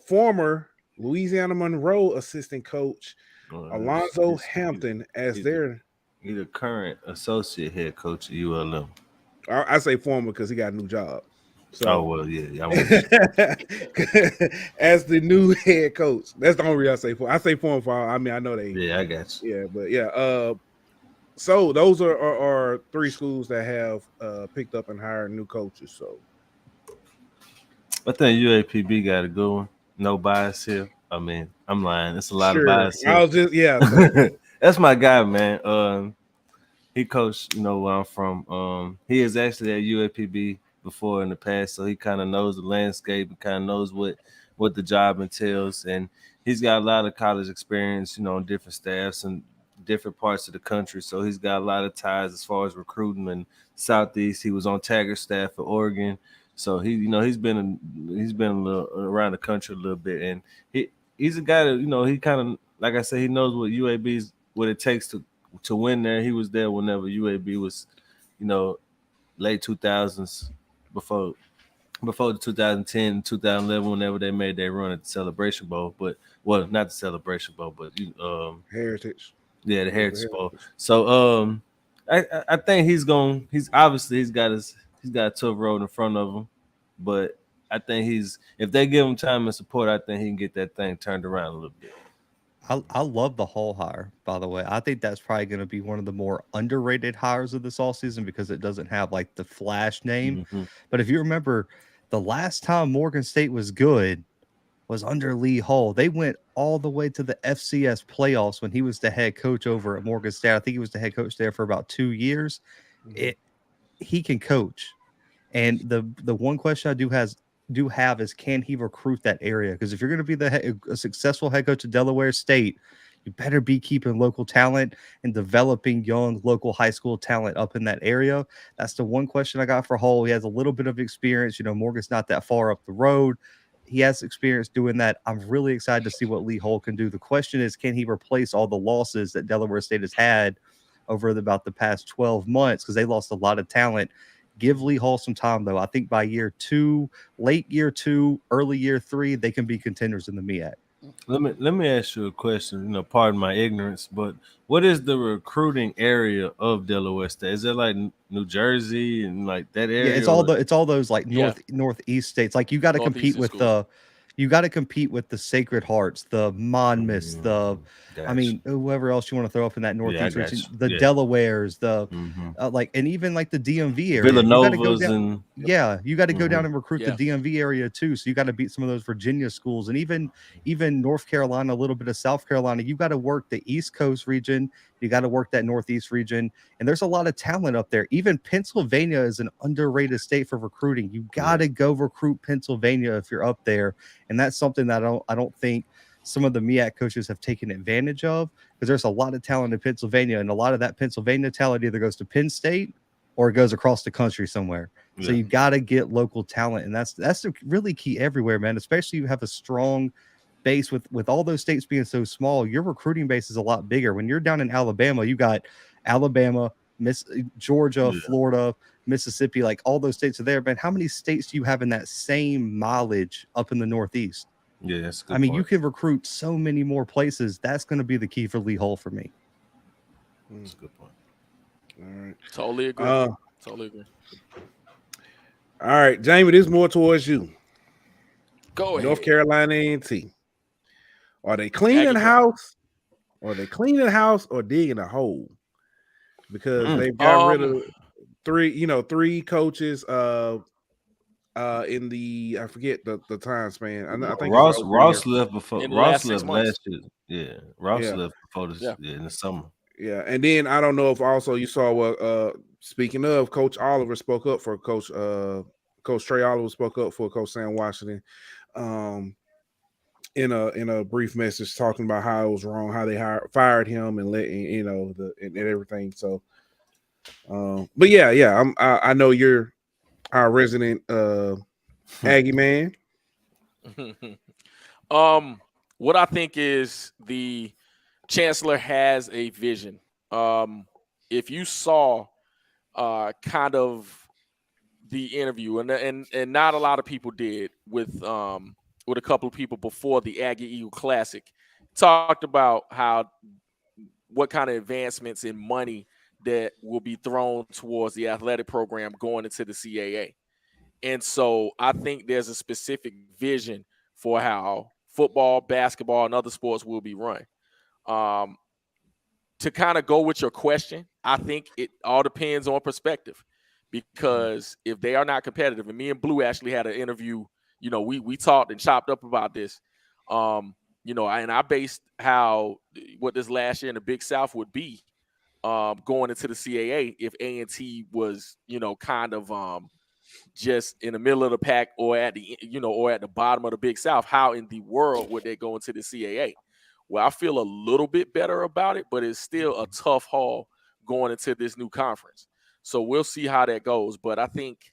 former Louisiana Monroe assistant coach Alonzo Hampton as their the current associate head coach at ULM. I say former because he got a new job. So, as the new head coach. That's the only reason I say former. I say former for I know they. Yeah, I got you. Yeah, but yeah. So those are 3 schools that have picked up and hired new coaches. So I think UAPB got a good one. No bias here. I mean, I'm lying. It's a lot of bias here. I was just That's my guy, man. He coached, where I'm from. He is actually at UAPB before in the past, so he kind of knows the landscape and kind of knows what the job entails. And he's got a lot of college experience, on different staffs and different parts of the country. So he's got a lot of ties as far as recruiting and Southeast. He was on Taggart's staff at Oregon. So he's been a little around the country a little bit, and he's a guy that he kind of, like I said, he knows what it takes to win there. He was there whenever UAB was, late 2000s, before the 2010, 2011, whenever they made their run at the Celebration Bowl, not the Celebration Bowl, but Heritage. Yeah, the Heritage Bowl. So I think he's got a tough road in front of him, but I think if they give him time and support, I think he can get that thing turned around a little bit. I love the Hull hire, by the way. I think that's probably going to be one of the more underrated hires of this offseason because it doesn't have like the flash name. Mm-hmm. But if you remember, the last time Morgan State was good was under Lee Hull. They went all the way to the FCS playoffs when he was the head coach over at Morgan State. I think he was the head coach there for about 2 years. Mm-hmm. He can coach. And the one question I do have is, can he recruit that area? Because if you're going to be a successful head coach at Delaware State, you better be keeping local talent and developing young local high school talent up in that area. That's the one question I got for Hull. He has a little bit of experience. Morgan's not that far up the road. He has experience doing that. I'm really excited to see what Lee Hull can do. The question is, can he replace all the losses that Delaware State has had over about the past 12 months? Because they lost a lot of talent. Give Lee Hull some time, though. I think by year 2, late year 2, early year 3, they can be contenders in the MEAC. Let me ask you a question. Pardon my ignorance, but what is the recruiting area of Delaware State? Is it like New Jersey and like that area? Yeah, it's all those like northeast states. Like you got to compete with the Sacred Hearts, the Monmouths, whoever else you want to throw up in that northeast region, the Delawares, and even like the DMV area. Villanovas you got to go down and recruit the DMV area too. So you got to beat some of those Virginia schools, and even North Carolina, a little bit of South Carolina. You got to work the East Coast region. You got to work that Northeast region, and there's a lot of talent up there. Even Pennsylvania is an underrated state for recruiting. You got to go recruit Pennsylvania if you're up there, and that's something that I don't think some of the MEAC coaches have taken advantage of, because there's a lot of talent in Pennsylvania, and a lot of that Pennsylvania talent either goes to Penn State or it goes across the country somewhere. So you got to get local talent, and that's really key everywhere, man. Especially you have a strong base with all those states being so small. Your recruiting base is a lot bigger. When you're down in Alabama, you got Alabama, Georgia, Florida, Mississippi, like all those states are there. Man, how many states do you have in that same mileage up in the Northeast? Yeah, that's a good I mean, point. you can recruit so many more places. That's going to be the key for Lee Hull for me. That's a good point. All right. Totally agree. Totally agree. All right, Jamie, this is more towards you. Go ahead. North Carolina A&T. Are they cleaning house? Or digging a hole? Because they've got rid of three coaches in the, I forget the time span. I think Ross left before in Ross last 6 left months. last year. Yeah. Ross left before this in the summer. Yeah, and then I don't know if also you saw what speaking of, Coach Oliver spoke up for Coach Trey Oliver spoke up for Coach Sam Washington in a brief message talking about how it was wrong, how they fired him and and everything. So but I know you're our resident Aggie man. What I think is the Chancellor has a vision. If you saw kind of the interview, and not a lot of people did with a couple of people before the Aggie Eagle Classic, talked about what kind of advancements in money that will be thrown towards the athletic program going into the CAA. And so I think there's a specific vision for how football, basketball, and other sports will be run. To kind of go with your question, I think it all depends on perspective, because if they are not competitive, and me and Blue actually had an interview, we talked and chopped up about this, and I based what this last year in the Big South would be going into the CAA if A&T was, kind of just in the middle of the pack or at the bottom of the Big South. How in the world would they go into the CAA? Well, I feel a little bit better about it, but it's still a tough haul going into this new conference. So we'll see how that goes. But I think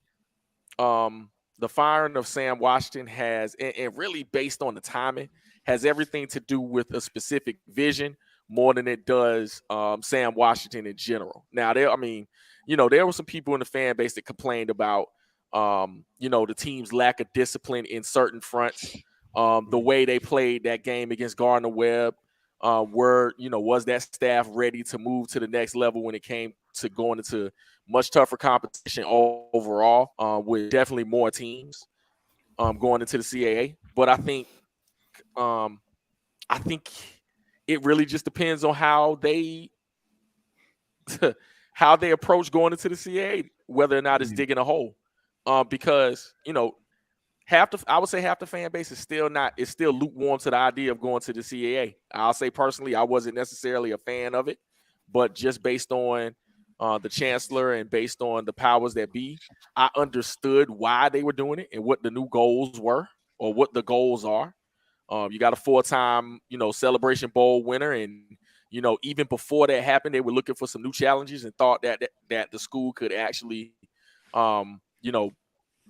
the firing of Sam Washington has, and really based on the timing, has everything to do with a specific vision more than it does Sam Washington in general. Now, there were some people in the fan base that complained about, the team's lack of discipline in certain fronts. The way they played that game against Gardner-Webb, was that staff ready to move to the next level when it came to going into much tougher competition overall, with definitely more teams going into the CAA. But I think it really just depends on how they approach going into the CAA, whether or not it's digging a hole, because I would say half the fan base is still lukewarm to the idea of going to the CAA. I'll say personally, I wasn't necessarily a fan of it, but just based on the Chancellor and based on the powers that be, I understood why they were doing it and what the new goals were, or what the goals are. You got a 4-time, Celebration Bowl winner, and even before that happened, they were looking for some new challenges and thought that the school could actually,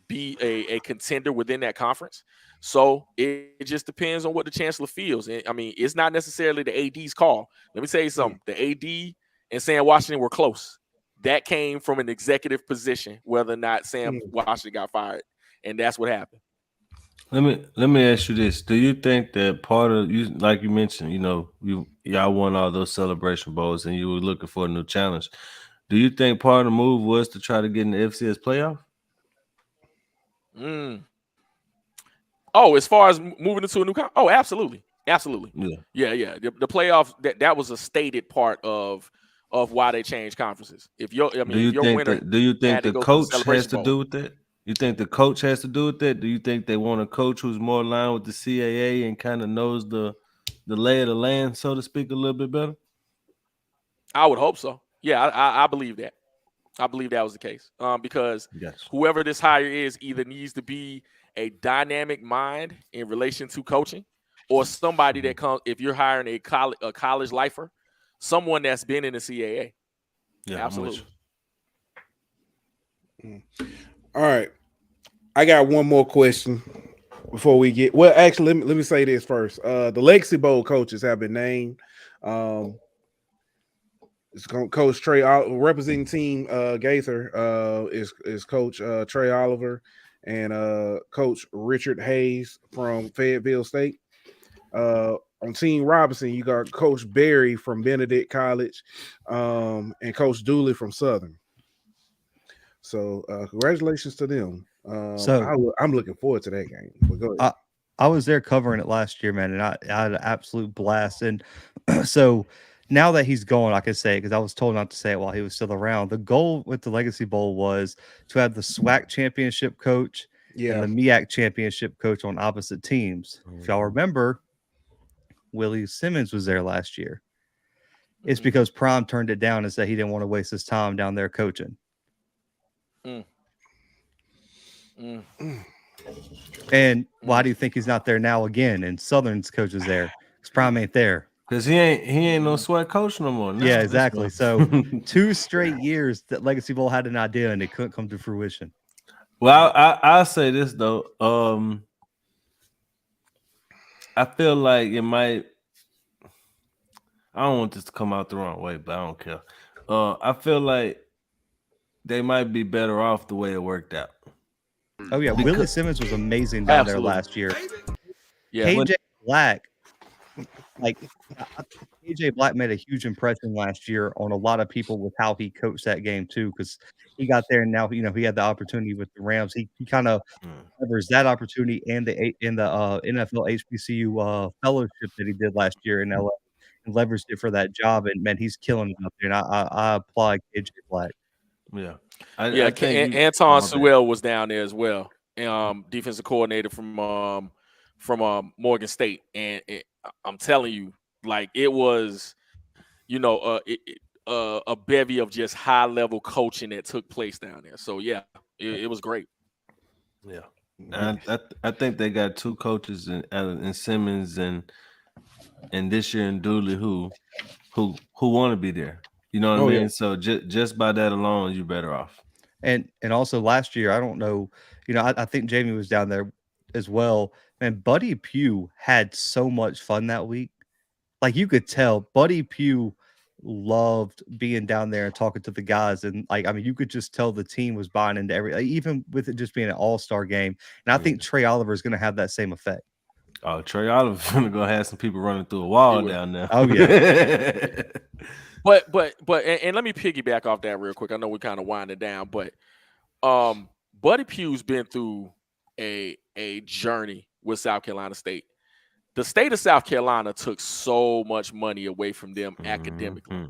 be a contender within that conference. So it just depends on what the Chancellor feels. And I mean, it's not necessarily the AD's call. Let me tell you something. The AD and Sam Washington were close. That came from an executive position, whether or not Sam Washington got fired. And that's what happened. Let me ask you this. Do you think that part of you, like you mentioned, y'all won all those Celebration Bowls and you were looking for a new challenge. Do you think part of the move was to try to get in the FCS playoff? Oh, as far as moving into a new absolutely. Yeah. The playoff, that was a stated part of why they changed conferences. Do you think the coach has to do with that? You think the coach has to do with that? Do you think they want a coach who's more aligned with the CAA and kind of knows the lay of the land, so to speak, a little bit better? I would hope so. Yeah, I believe that. I believe that was the case, because whoever this hire is either needs to be a dynamic mind in relation to coaching, or somebody that comes, if you're hiring a college lifer, someone that's been in the CAA. Yeah, absolutely. All right. I got one more question before we get. Well, actually, let me say this first. The Legacy Bowl coaches have been named. It's Coach Trey representing Team Gaither is Coach Trey Oliver and Coach Richard Hayes from Fayetteville State. On Team Robinson, you got Coach Berry from Benedict College and Coach Dooley from Southern. So congratulations to them. I'm looking forward to that game. But go ahead. I was there covering it last year, man, and I had an absolute blast. And so now that he's gone, I can say it because I was told not to say it while he was still around. The goal with the Legacy Bowl was to have the SWAC championship coach and the MEAC championship coach on opposite teams. If y'all remember, Willie Simmons was there last year. It's because Prime turned it down and said he didn't want to waste his time down there coaching. And why do you think he's not there now again? And Southern's coach is there because Prime ain't there. Because he ain't no SWAC coach no more. No, yeah, exactly. So 2 straight years that Legacy Bowl had an idea and it couldn't come to fruition. Well, I'll say this though. I feel like it might. I don't want this to come out the wrong way, but I don't care. I feel like they might be better off the way it worked out. Oh yeah, Willie Simmons was amazing down there last year. Yeah, KJ Black, like KJ Black made a huge impression last year on a lot of people with how he coached that game too, because he got there and now he had the opportunity with the Rams. He kind of leveraged that opportunity and the NFL HBCU fellowship that he did last year in LA and leveraged it for that job. And man, he's killing it up there. And I applaud KJ Black. Yeah. I think Anton Sewell was down there as well. Defensive coordinator from Morgan State. And I'm telling you, like it was, a bevy of just high level coaching that took place down there. So yeah, it was great. Yeah. I think they got 2 coaches in Simmons and this year in Dooley who want to be there. You know what I mean? Yeah. So just by that alone, you're better off. And also last year, I don't know, I think Jamie was down there as well. Man, Buddy Pugh had so much fun that week. Like you could tell Buddy Pugh loved being down there and talking to the guys. And you could just tell the team was buying into even with it just being an all-star game. And I think Trey Oliver is going to have that same effect. Oh, Trey Oliver's going to have some people running through a wall down there. Oh, yeah. But and let me piggyback off that real quick. I know we're kind of winding down, but Buddy Pugh's been through a journey with South Carolina State. The state of South Carolina took so much money away from them academically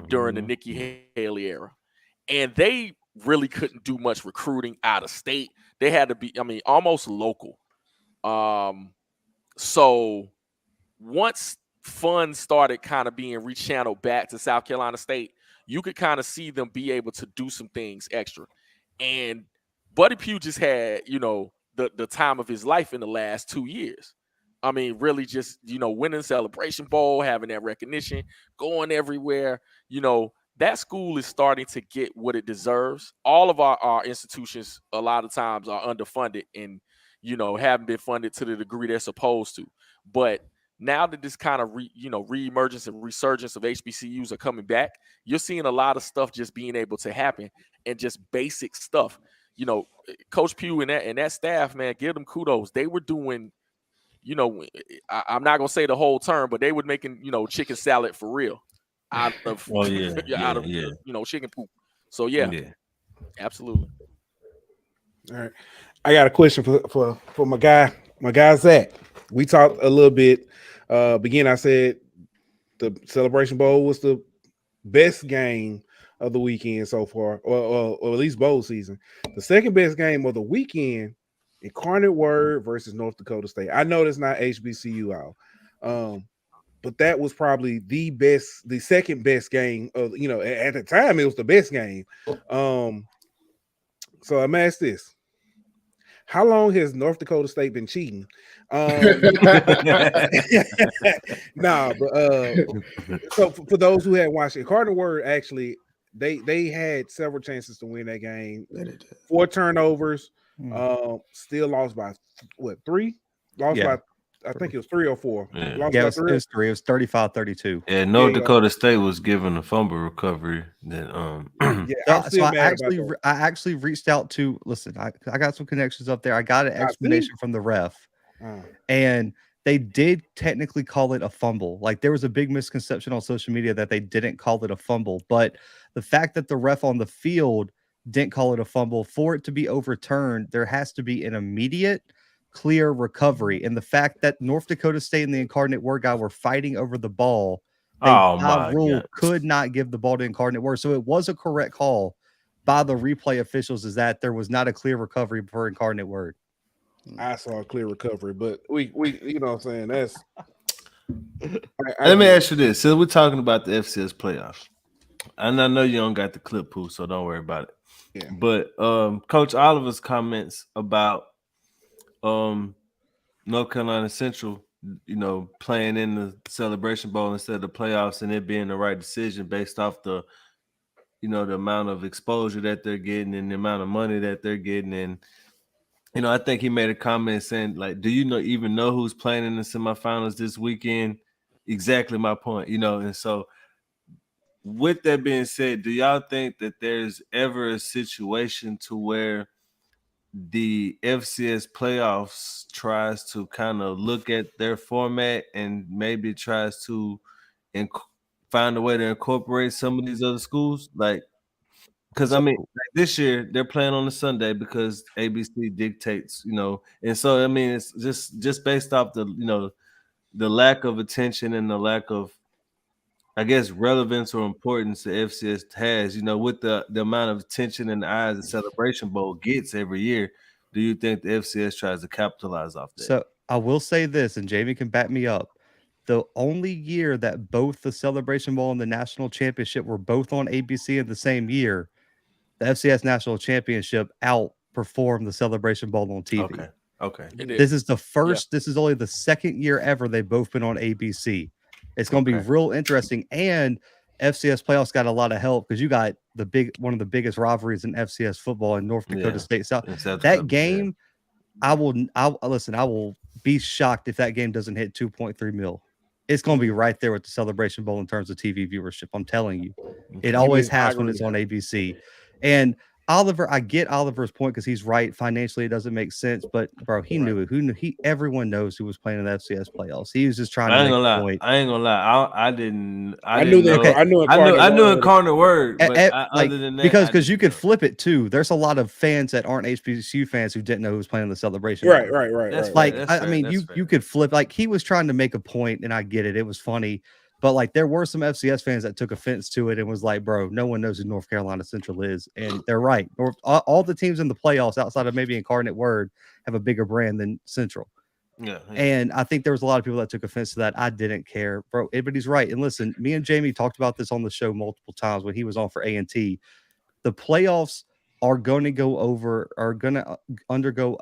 during the Nikki Haley era, and they really couldn't do much recruiting out of state. They had to be, almost local. So once funds started kind of being rechanneled back to South Carolina State, you could kind of see them be able to do some things extra. And Buddy Pugh just had, the time of his life in the last 2 years. Really just, winning Celebration Bowl, having that recognition, going everywhere. That school is starting to get what it deserves. All of our institutions, a lot of times, are underfunded and, haven't been funded to the degree they're supposed to. But now that this kind of reemergence and resurgence of HBCUs are coming back, you're seeing a lot of stuff just being able to happen and just basic stuff. Coach Pugh and that staff, man, give them kudos. They were doing, I'm not gonna say the whole term, but they were making, chicken salad for real out of chicken poop. So yeah, absolutely. All right, I got a question for my guy Zach. We talked a little bit. I said the Celebration Bowl was the best game of the weekend so far, or at least bowl season. The second best game of the weekend, Incarnate Word versus North Dakota State. I know that's not HBCU out, but that was probably the second best game of, at the time it was the best game. So I'm asked this. How long has North Dakota State been cheating? So for those who hadn't watched it, Incarnate Word actually they had several chances to win that game. Yeah, they did. 4 turnovers. Still lost by what 3? Lost by I think it was 3 or 4. Yeah, Lost it by was 3. 3. It was 35-32. Yeah, North Dakota State was given a fumble recovery. That I actually reached out to listen. I got some connections up there. I got an explanation from the ref, and they did technically call it a fumble. Like there was a big misconception on social media that they didn't call it a fumble, but the fact that the ref on the field didn't call it a fumble, for it to be overturned, there has to be an immediate, clear recovery. And the fact that North Dakota State and the Incarnate Word guy were fighting over the ball, rule could not give the ball to Incarnate Word. So it was a correct call by the replay officials, is that there was not a clear recovery for Incarnate Word. I saw a clear recovery, but we you know what I'm saying, that's let me ask you this. So we're talking about the FCS playoffs. And I know you don't got the clip, Pooh, so don't worry about it. Yeah. But Coach Oliver's comments about North Carolina Central, playing in the Celebration Bowl instead of the playoffs, and it being the right decision based off the amount of exposure that they're getting and the amount of money that they're getting. And I think he made a comment saying, like, do you even know who's playing in the semifinals this weekend? Exactly my point, And so with that being said, do y'all think that there's ever a situation to where the FCS playoffs tries to kind of look at their format and maybe tries to find a way to incorporate some of these other schools? Like, because this year they're playing on a Sunday because ABC dictates, and so it's just based off the lack of attention and the lack of, I guess, relevance or importance the FCS has, with the amount of attention and the eyes the Celebration Bowl gets every year. Do you think the FCS tries to capitalize off that? So I will say this, and Jamie can back me up. The only year that both the Celebration Bowl and the National Championship were both on ABC in the same year, the FCS National Championship outperformed the Celebration Bowl on TV. Okay. This is the first. Yeah. This is only the second year ever they've both been on ABC. It's going to be real interesting. And FCS playoffs got a lot of help because you got one of the biggest rivalries in FCS football in North Dakota State. So that game, I will be shocked if that game doesn't hit 2.3 mil. It's going to be right there with the Celebration Bowl in terms of TV viewership. I'm telling you, it always has when it's on ABC. And Oliver, I get Oliver's point because he's right. Financially, it doesn't make sense, but bro, he knew it. Everyone knows who was playing in the FCS playoffs. He was just trying to make a point. I ain't gonna lie. I knew Incarnate Word, but other than that, because you could flip it too. There's a lot of fans that aren't HBCU fans who didn't know who was playing in the Celebration. Right. You could flip. Like, he was trying to make a point, and I get it. It was funny. But like, there were some FCS fans that took offense to it and was like, bro, no one knows who North Carolina Central is. And they're right. All the teams in the playoffs outside of maybe Incarnate Word have a bigger brand than Central. Yeah. And I think there was a lot of people that took offense to that. I didn't care, bro. But he's right. And listen, me and Jamie talked about this on the show multiple times when he was on for A&T. The playoffs are going to undergo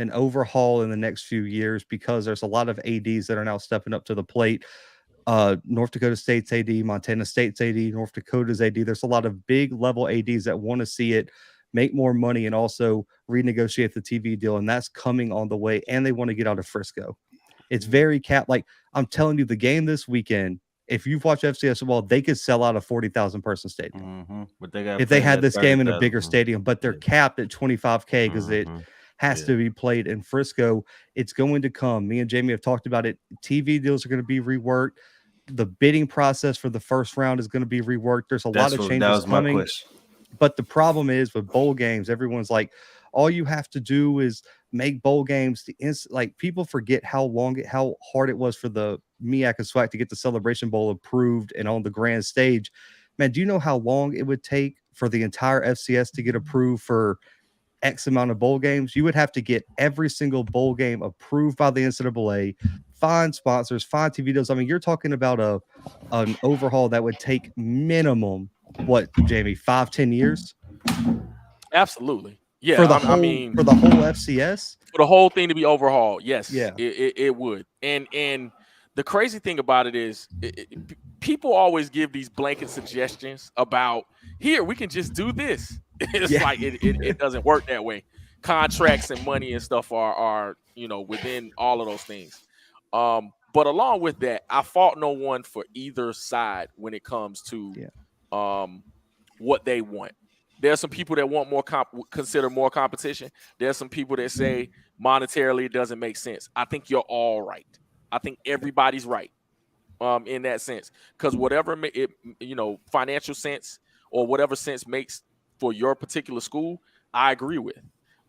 an overhaul in the next few years because there's a lot of ADs that are now stepping up to the plate. North Dakota State's AD, Montana State's AD, North Dakota's AD. There's a lot of big level ADs that want to see it make more money and also renegotiate the TV deal. And that's coming on the way. And they want to get out of Frisco. It's very like, I'm telling you, the game this weekend, if you've watched FCS football, they could sell out a 40,000 person stadium. But if they had this game in a bigger stadium, but they're capped at 25K because it has to be played in Frisco. It's going to come. Me and Jamie have talked about it. TV deals are going to be reworked. The bidding process for the first round is going to be reworked. There's a lot of changes coming. But the problem is with bowl games, everyone's like, all you have to do is make bowl games. Like, people forget how hard it was for the MEAC and SWAC to get the Celebration Bowl approved and on the grand stage. Man, do you know how long it would take for the entire FCS to get approved for X amount of bowl games? You would have to get every single bowl game approved by the NCAA, find sponsors, find TV deals. I mean, you're talking about an overhaul that would take minimum, what, Jamie, 5-10 years? Absolutely. Yeah. For the whole FCS? For the whole thing to be overhauled. Yes. Yeah. It would. And the crazy thing about it is people always give these blanket suggestions about here we can just do this. It's like it doesn't work that way. Contracts and money and stuff are within all of those things. But along with that, I fault no one for either side when it comes to what they want. There's some people that want consider more competition. There's some people that say monetarily it doesn't make sense. I think you're all right. I think everybody's right in that sense, because whatever financial sense or whatever sense makes for your particular school, I agree with.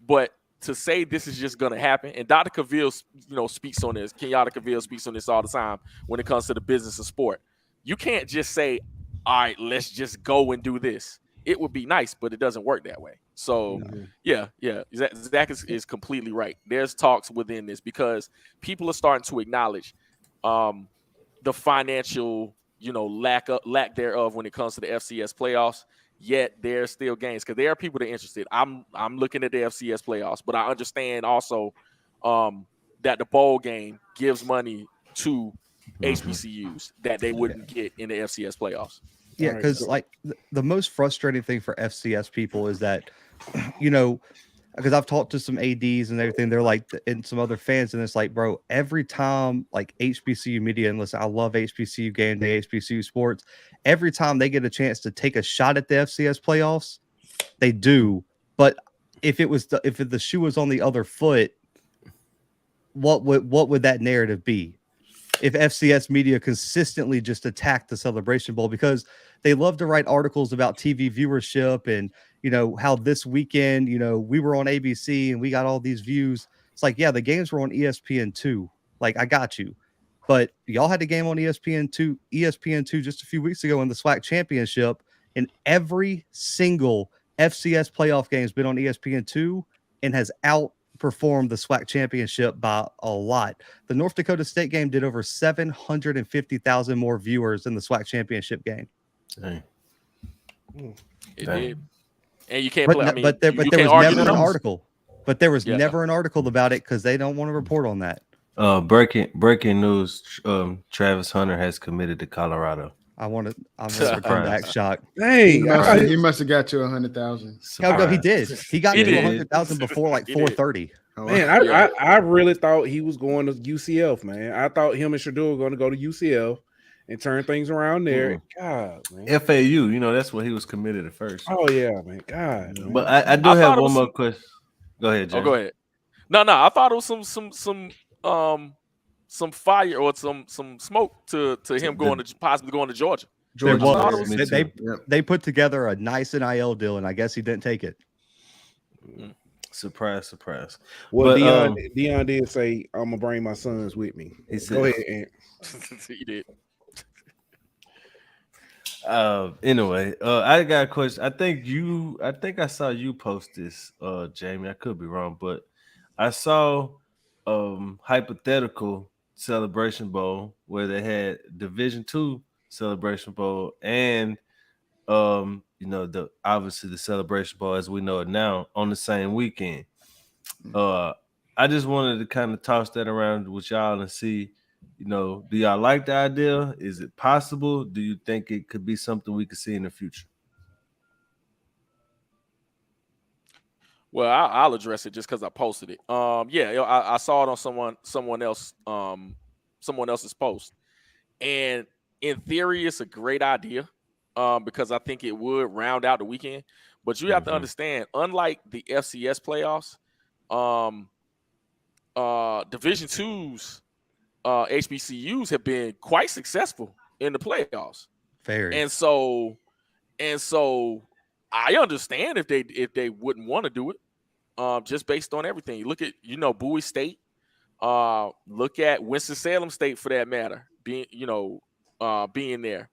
But to say this is just going to happen, and Dr. Cavill, speaks on this. Kenyatta Cavill speaks on this all the time when it comes to the business of sport. You can't just say, all right, let's just go and do this. It would be nice, but it doesn't work that way. So, yeah, Zach is completely right. There's talks within this because people are starting to acknowledge the financial, lack thereof when it comes to the FCS playoffs. Yet there's still games because there are people that are interested. I'm looking at the FCS playoffs, but I understand also that the bowl game gives money to HBCUs that they wouldn't get in the FCS playoffs. Yeah, because like the most frustrating thing for FCS people is that, because I've talked to some ADs and everything, they're like, and some other fans, and it's like, bro, every time like HBCU media, and listen, I love HBCU game day, HBCU sports, every time they get a chance to take a shot at the FCS playoffs, they do. But if the shoe was on the other foot, what would that narrative be? If FCS media consistently just attacked the Celebration Bowl, because they love to write articles about TV viewership and, how this weekend, we were on ABC and we got all these views. It's like, yeah, the games were on ESPN2. Like, I got you. But y'all had a game on ESPN2 just a few weeks ago in the SWAC championship, and every single FCS playoff game has been on ESPN2 and has outperformed the SWAC championship by a lot. The North Dakota State game did over 750,000 more viewers than the SWAC championship game. Dang. It did. And you can't play. But there was never an article. But there was never an article about it because they don't want to report on that. Breaking news: Travis Hunter has committed to Colorado. I'm gonna come back shocked. Hey, he must have got to 100,000. No, he did. He got to 100,000 before like 4:30. Man, I really thought he was going to UCF. Man, I thought him and Shador were going to go to UCF and turn things around there. God, man. FAU, that's what he was committed at first. Oh yeah, man. God, man. But I do have one more question. Go ahead, Jay. Oh, go ahead. No, I thought it was some fire or some smoke to him possibly going to Georgia. They put together a nice NIL deal, and I guess he didn't take it. Surprise. Well, Deion did say, "I'm gonna bring my sons with me." He said, "Go ahead, Ant." He did. Anyway, I got a question. I think I saw you post this, Jamie. I could be wrong, but I saw hypothetical Celebration Bowl where they had Division II Celebration Bowl and obviously the Celebration Bowl as we know it now on the same weekend. I just wanted to kind of toss that around with y'all and see, do y'all like the idea? Is it possible? Do you think it could be something we could see in the future? Well, I'll address it just because I posted it. I saw it on someone else's post, and in theory, it's a great idea because I think it would round out the weekend. But you have to understand, unlike the FCS playoffs, Division II's HBCUs have been quite successful in the playoffs. Very. And so I understand if they wouldn't want to do it. Just based on everything. You look at, Bowie State, look at Winston-Salem State for that matter, being there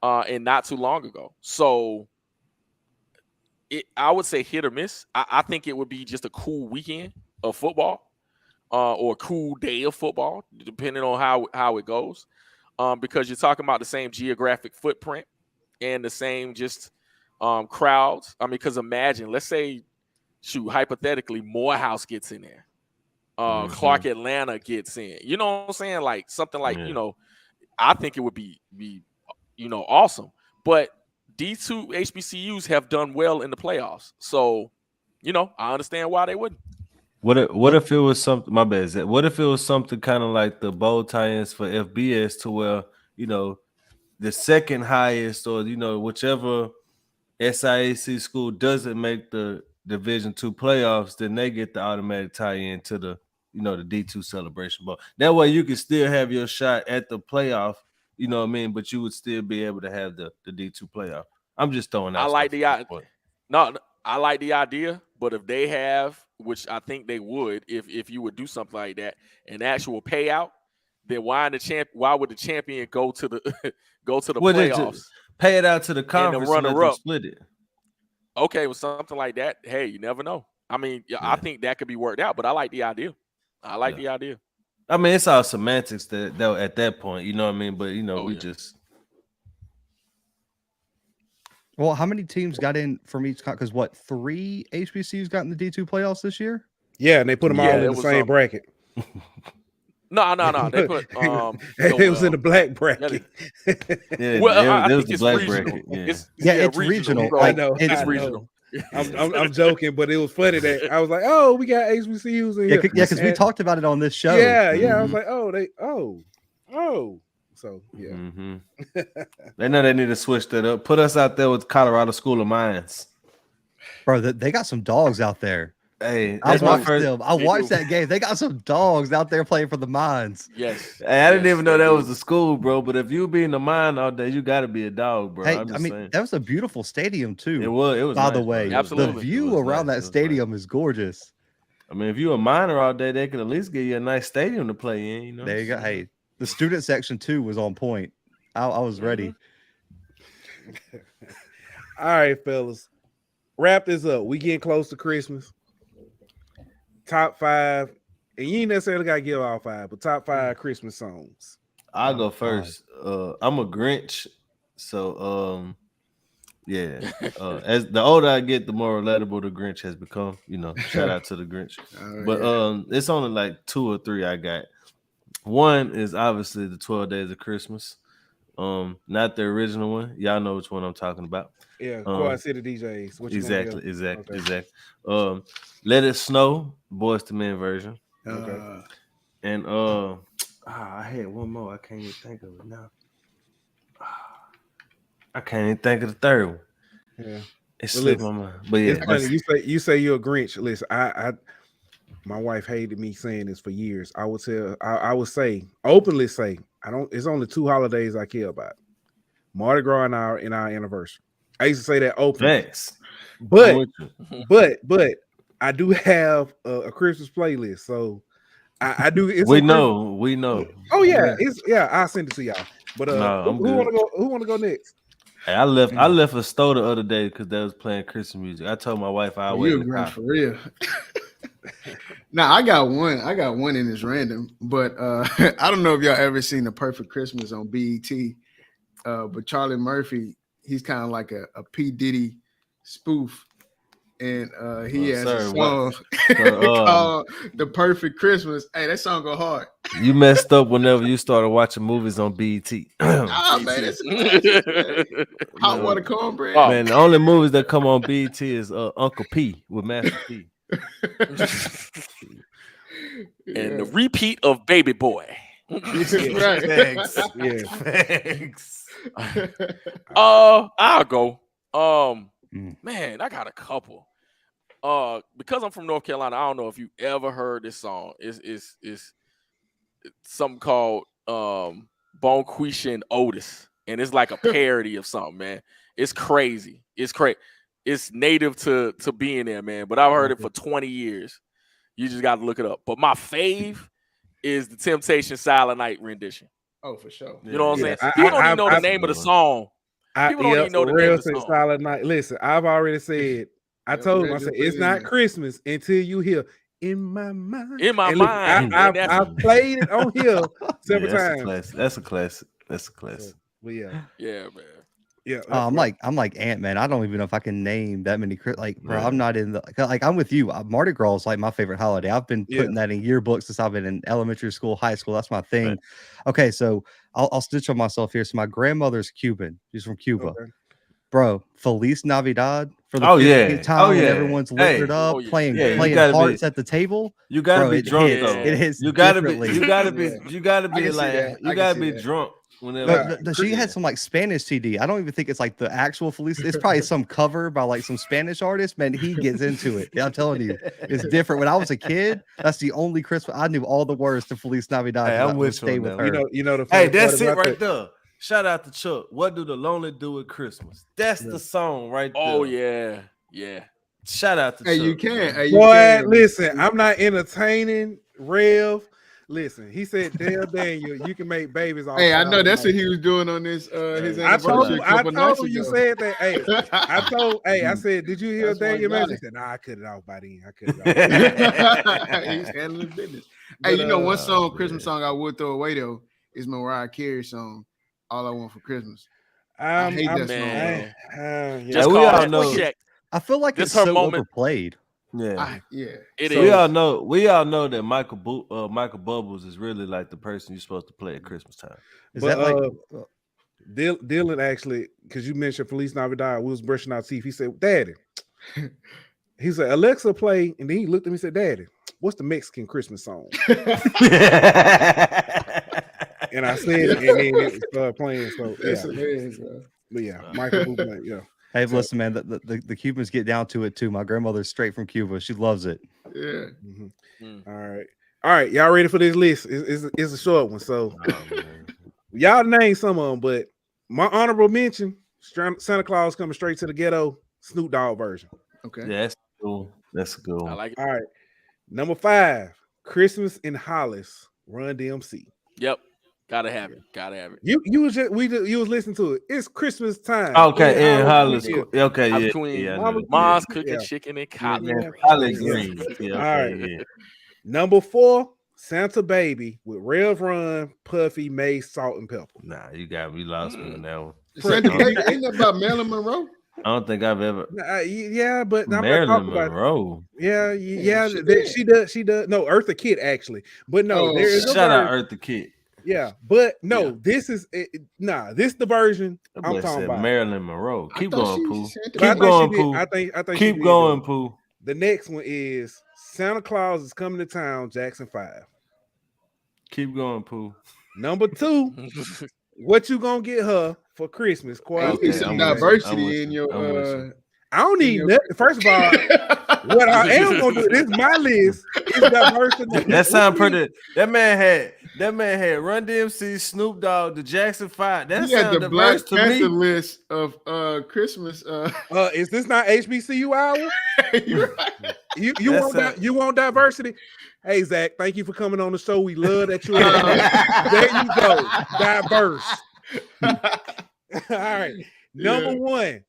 and not too long ago. So I would say hit or miss. I think it would be just a cool weekend of football or a cool day of football, depending on how it goes, because you're talking about the same geographic footprint and the same just crowds. I mean, because imagine, let's say, hypothetically, Morehouse gets in there. Clark Atlanta gets in. You know what I'm saying? Like something like, I think it would be awesome. But D2 HBCUs have done well in the playoffs. So, I understand why they wouldn't. What if it was something? My bad. Zach. What if it was something kind of like the bowl tie-ins for FBS, to where the second highest, or whichever SIAC school doesn't make the Division II playoffs, then they get the automatic tie-in to the the D2 celebration bowl. That way you can still have your shot at the playoff. You know what I mean? But you would still be able to have the D2 playoff. I'm just throwing out. I like the idea. No, I like the idea, but if they have, which I think they would, if you would do something like that, an actual payout, then why would the champion go to the playoffs? Pay it out to the conference and let them split it. Okay, with something like that, hey, you never know. I mean, I think that could be worked out, but I like the idea. The idea. I mean, it's all semantics that at that point, you know what I mean? But just. Well, how many teams got in from each? Because 3 HBCUs got in the D2 playoffs this year? Yeah, and they put them all in the same bracket. No. They put it was in the black bracket. Yeah, it was the black bracket. Yeah, it's regional. I know. It's regional. I'm joking, but it was funny that I was like, "Oh, we got HBCUs in here." Yeah, because we talked about it on this show. Yeah. I was like, "Oh." So yeah, they know they need to switch that up. Put us out there with Colorado School of Mines, bro. They got some dogs out there. Hey, I watched that game. They got some dogs out there playing for the Mines. Yes. Hey, I didn't even know that was a school, bro. But if you be in the mine all day, you got to be a dog, bro. Hey, I mean, that was a beautiful stadium too. It was. By nice, the way, absolutely. The view around that stadium is gorgeous. I mean, if you a miner all day, they could at least give you a nice stadium to play in. There you go. Hey, the student section too was on point. I was ready. All right, fellas, wrap this up. We getting close to Christmas. Top 5, and you ain't necessarily got to give all 5, but top 5 Christmas songs. I'll go first. I'm a Grinch, so as the older I get, the more relatable the Grinch has become. Shout out to the Grinch. But it's only like 2 or 3 I got. One is obviously the 12 Days of Christmas. Not the original one. Y'all know which one I'm talking about. Yeah, Quad City DJs. Exactly. Let It Snow, Boys to Men version. Okay. And I had one more. I can't even think of it now. I can't even think of the third one. Yeah, it slipped my mind. But yeah, it's funny. You say you're a Grinch. Listen, my wife hated me saying this for years. I would openly say, it's only 2 holidays I care about: Mardi Gras and our anniversary. I used to say that openly. Thanks. But I do have a Christmas playlist, so I do. We know. Oh yeah, I'll send it to y'all. But who want to go next? Hey, I left a store the other day because they was playing Christmas music. I told my wife I wait in the car. For real. Now I got one in this random, but I don't know if y'all ever seen The Perfect Christmas on BET. But Charlie Murphy, he's kind of like a P. Diddy spoof. And he has a song called The Perfect Christmas. Hey, that song go hard. You messed up whenever you started watching movies on BET. Man, it's a classic, man. Hot Water Cornbread. Man, the only movies that come on BET is Uncle P with Master P. And the repeat of Baby Boy. Thanks. I'll go. Man, I got a couple. Because I'm from North Carolina, I don't know if you ever heard this song. It's something called Bonquisha and Otis, and it's like a parody of something, man. It's crazy. It's native to being there, man. But I've heard it for 20 years. You just got to look it up. But my fave is the Temptation Silent Night rendition. Oh, for sure. You know what I'm saying? People don't even know the name of the song. People don't even know the name of the song. Silent Night. Listen, I've already said. I told him. I said it's not Christmas until you hear "In My Mind." In my mind. I've played it on here several times. That's a classic. Well, yeah, man. Yeah, I'm like Ant-Man. I don't even know if I can name that many. Like, bro, I'm not in the like. I'm with you. Mardi Gras is like my favorite holiday. I've been putting that in yearbooks since I've been in elementary school, high school. That's my thing. Right. Okay, so I'll stitch on myself here. So my grandmother's Cuban. She's from Cuba. Okay. Bro, Feliz Navidad for the 50th time when everyone's liquored up, playing hearts at the table. You gotta be drunk though. It hits. You gotta be drunk. Whenever she had some like Spanish CD. I don't even think it's like the actual Feliz. It's probably some cover by like some Spanish artist. Man, he gets into it. I'm telling you, it's different. When I was a kid, that's the only Christmas I knew all the words to Feliz Navidad. Hey, I'm with stay with her. You know the that's it right there. Shout out to Chuck. What do the lonely do at Christmas? That's the song right there. Oh yeah. Shout out to Chuck. You can. Boy, listen, I'm not entertaining Rev. Listen, he said, "Tell Daniel you can make babies." Hey, I know that's what he was doing on this. His I told him you ago. said that. Hey, I said, did you hear Daniel message? He said, "Nah, I cut it off by then. I cut it off." He's handling business. But, hey, one song, Christmas song I would throw away though is Mariah Carey's song, "All I Want for Christmas." I hate that song. Just we all know. I feel like it's so overplayed. Yeah, it is. We all know that Michael Bubbles is really like the person you're supposed to play at Christmas time. Is that like Dylan actually? Because you mentioned Feliz Navidad, we was brushing our teeth. He said, "Daddy," he said, "Alexa, play," and then he looked at me and said, "Daddy, what's the Mexican Christmas song?" And I said, and then it started playing. So but yeah, Michael Bublé, yeah. Hey, listen, man, the Cubans get down to it too. My grandmother's straight from Cuba. She loves it. Yeah. All right. Y'all ready for this list? It's a short one. So y'all name some of them, but my honorable mention, Santa Claus Coming Straight to the Ghetto, Snoop Dogg version. Okay. Yeah, that's cool. That's cool. I like it. All right. Number 5, Christmas in Hollis, Run DMC. Yep. Gotta have it. You was listening to it. It's Christmas time. Okay, in Hollis. Okay, I'm yeah. Queen. Yeah, Mom's cooking chicken and collard greens. Yeah, all right. Number 4, Santa Baby with Rev Run, Puffy, Mace, Salt and Pepper. Nah, you lost me on that one. Santa Baby ain't that about Marilyn Monroe? I don't think I've ever. Yeah, but Marilyn Monroe. Yeah. She does. No, Eartha Kitt actually, but no, there is shout out Eartha Kitt. Yeah, but no, this is this the version I'm talking about. Marilyn Monroe. Keep going, Pooh. Keep going, Pooh. I think keep going, Pooh. The next one is Santa Claus is Coming to Town, Jackson 5. Keep going, Pooh. Number 2, what you gonna get her for Christmas? Hey, some diversity in your. I don't need nothing. First of all, what I am gonna do, this is my list. It's diversity. That sound pretty. That man had Run DMC, Snoop Dogg, the Jackson 5. That sound the diverse Black to me. Panther list of Christmas. Is this not HBCU hour? You want diversity? Hey Zach, thank you for coming on the show. We love that you're there. You go, diverse. All right, number 1,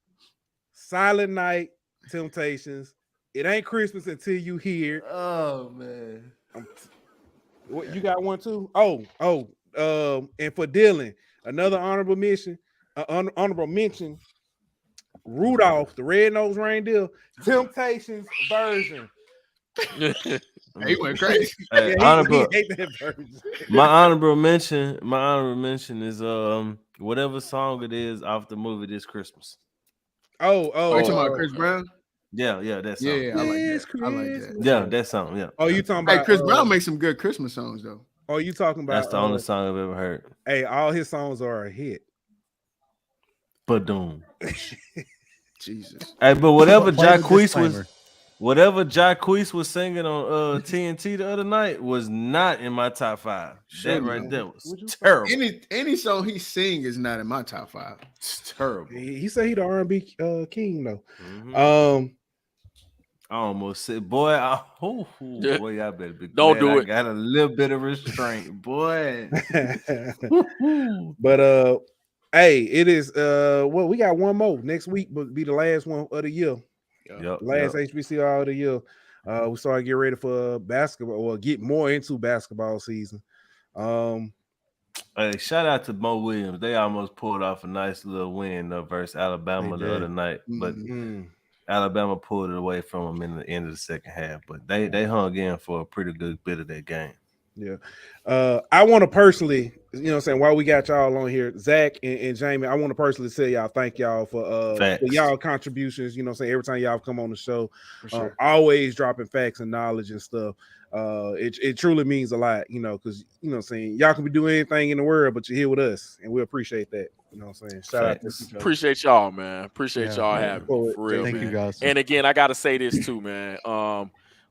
Silent Night, Temptations. It ain't Christmas until you hear. Oh man. What you got one too? And for Dylan, another honorable mention, Rudolph, the Red-Nosed Reindeer, Temptations version. He went crazy. Hey, my honorable mention is whatever song it is off the movie This Christmas. You talking about Chris Brown? Yeah, that song. Yeah, I like that. Yeah, that song. Yeah. Oh, you talking about? Hey, Chris Brown makes some good Christmas songs though. Oh, you talking about? That's the only song I've ever heard. Hey, all his songs are a hit. Ba-doom. Jesus. Hey, but whatever Jacquees was singing on TNT the other night was not in my top 5. That right there was terrible. Any song he sing is not in my top 5. It's terrible. He said he the R&B king though. Mm-hmm. I almost said, boy, boy, I better be. Don't do it. I got a little bit of restraint, boy. But hey, it is we got one more next week, but be the last one of the year. Last HBCU of the year. We started getting ready for basketball or get more into basketball season. Hey, shout out to Mo Williams. They almost pulled off a nice little win versus Alabama the other night, but Alabama pulled it away from them in the end of the second half. But they hung in for a pretty good bit of that game. Yeah. I want to personally, you know what I'm saying, while we got y'all on here, Zach and Jamie, I want to personally say y'all thank y'all for y'all contributions. You know what I'm saying? Every time y'all come on the show, always dropping facts and knowledge and stuff. It truly means a lot, you know, because, you know what I'm saying, y'all can be doing anything in the world, but you're here with us, and we apprite that. You know what I'm saying? Shout out to appreciate y'all, man. Appreciate y'all having me, for real. Thank you, guys. And again, I got to say this too, man.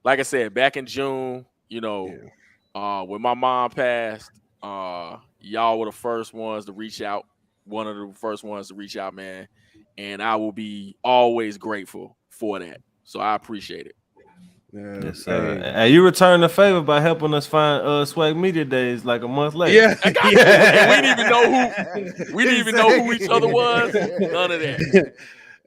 Like I said, back in June, you know, when my mom passed, y'all were the first ones to reach out. One of the first ones to reach out, man. And I will be always grateful for that. So I appreciate it. Yes, hey, you returned the favor by helping us find SWAC Media Days like a month later. Yeah, I got you. And we didn't even know who each other was. None of that.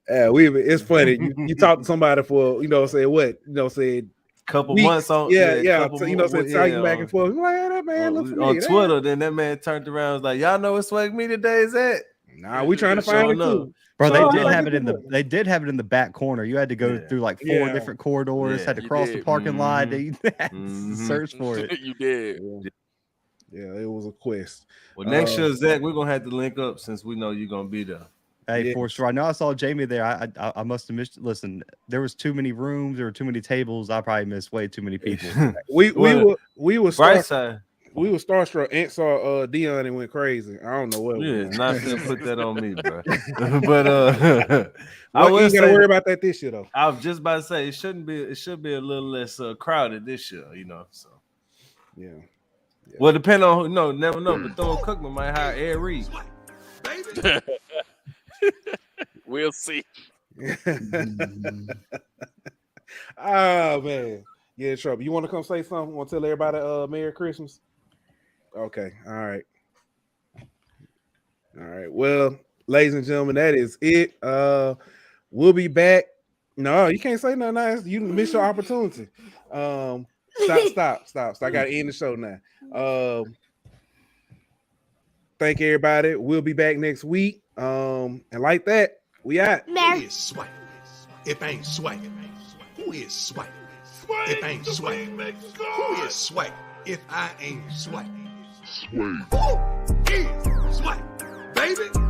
Yeah, it's funny. You talk to somebody for, you know, say what, you know, say couple weeks. Months on, so, you know, talking back and forth. Like, hey, that man looks familiar. On Twitter, then that man turned around and was like, y'all know what SWAC Media Days at? Nah, we trying to find it too. Bro, they did have it in the back corner. You had to go through like 4 different corridors, had to cross the parking lot. They had to search for it. You did. Yeah, it was a quest. Well, next year, Zach, we're gonna have to link up since we know you're gonna be there. Hey, for sure. I know I saw Jamie there. I must have missed. Listen, there was too many rooms, there were too many tables. I probably missed way too many people. we were right side. We were starstruck and saw Dion and went crazy. I don't know what. Not gonna put that on me, bro. But I ain't gotta worry about that this year though. I was just about to say it should be a little less crowded this year, you know. So yeah. Well, depending on who, never know. But Thor Cookman might hire Ed Reed. We'll see. Oh man, yeah, trouble. You want to come say something? Want to tell everybody Merry Christmas? Okay, all right. Well, ladies and gentlemen, that is it. We'll be back. No, you can't say nothing nice. You missed your opportunity. Stop. I gotta end the show now. Thank everybody. We'll be back next week. And like that, we out. Who is SWAC? If ain't SWAC, who is SWAC? If ain't SWAC, who is SWAC? If I ain't SWAC, who is SWAC, baby?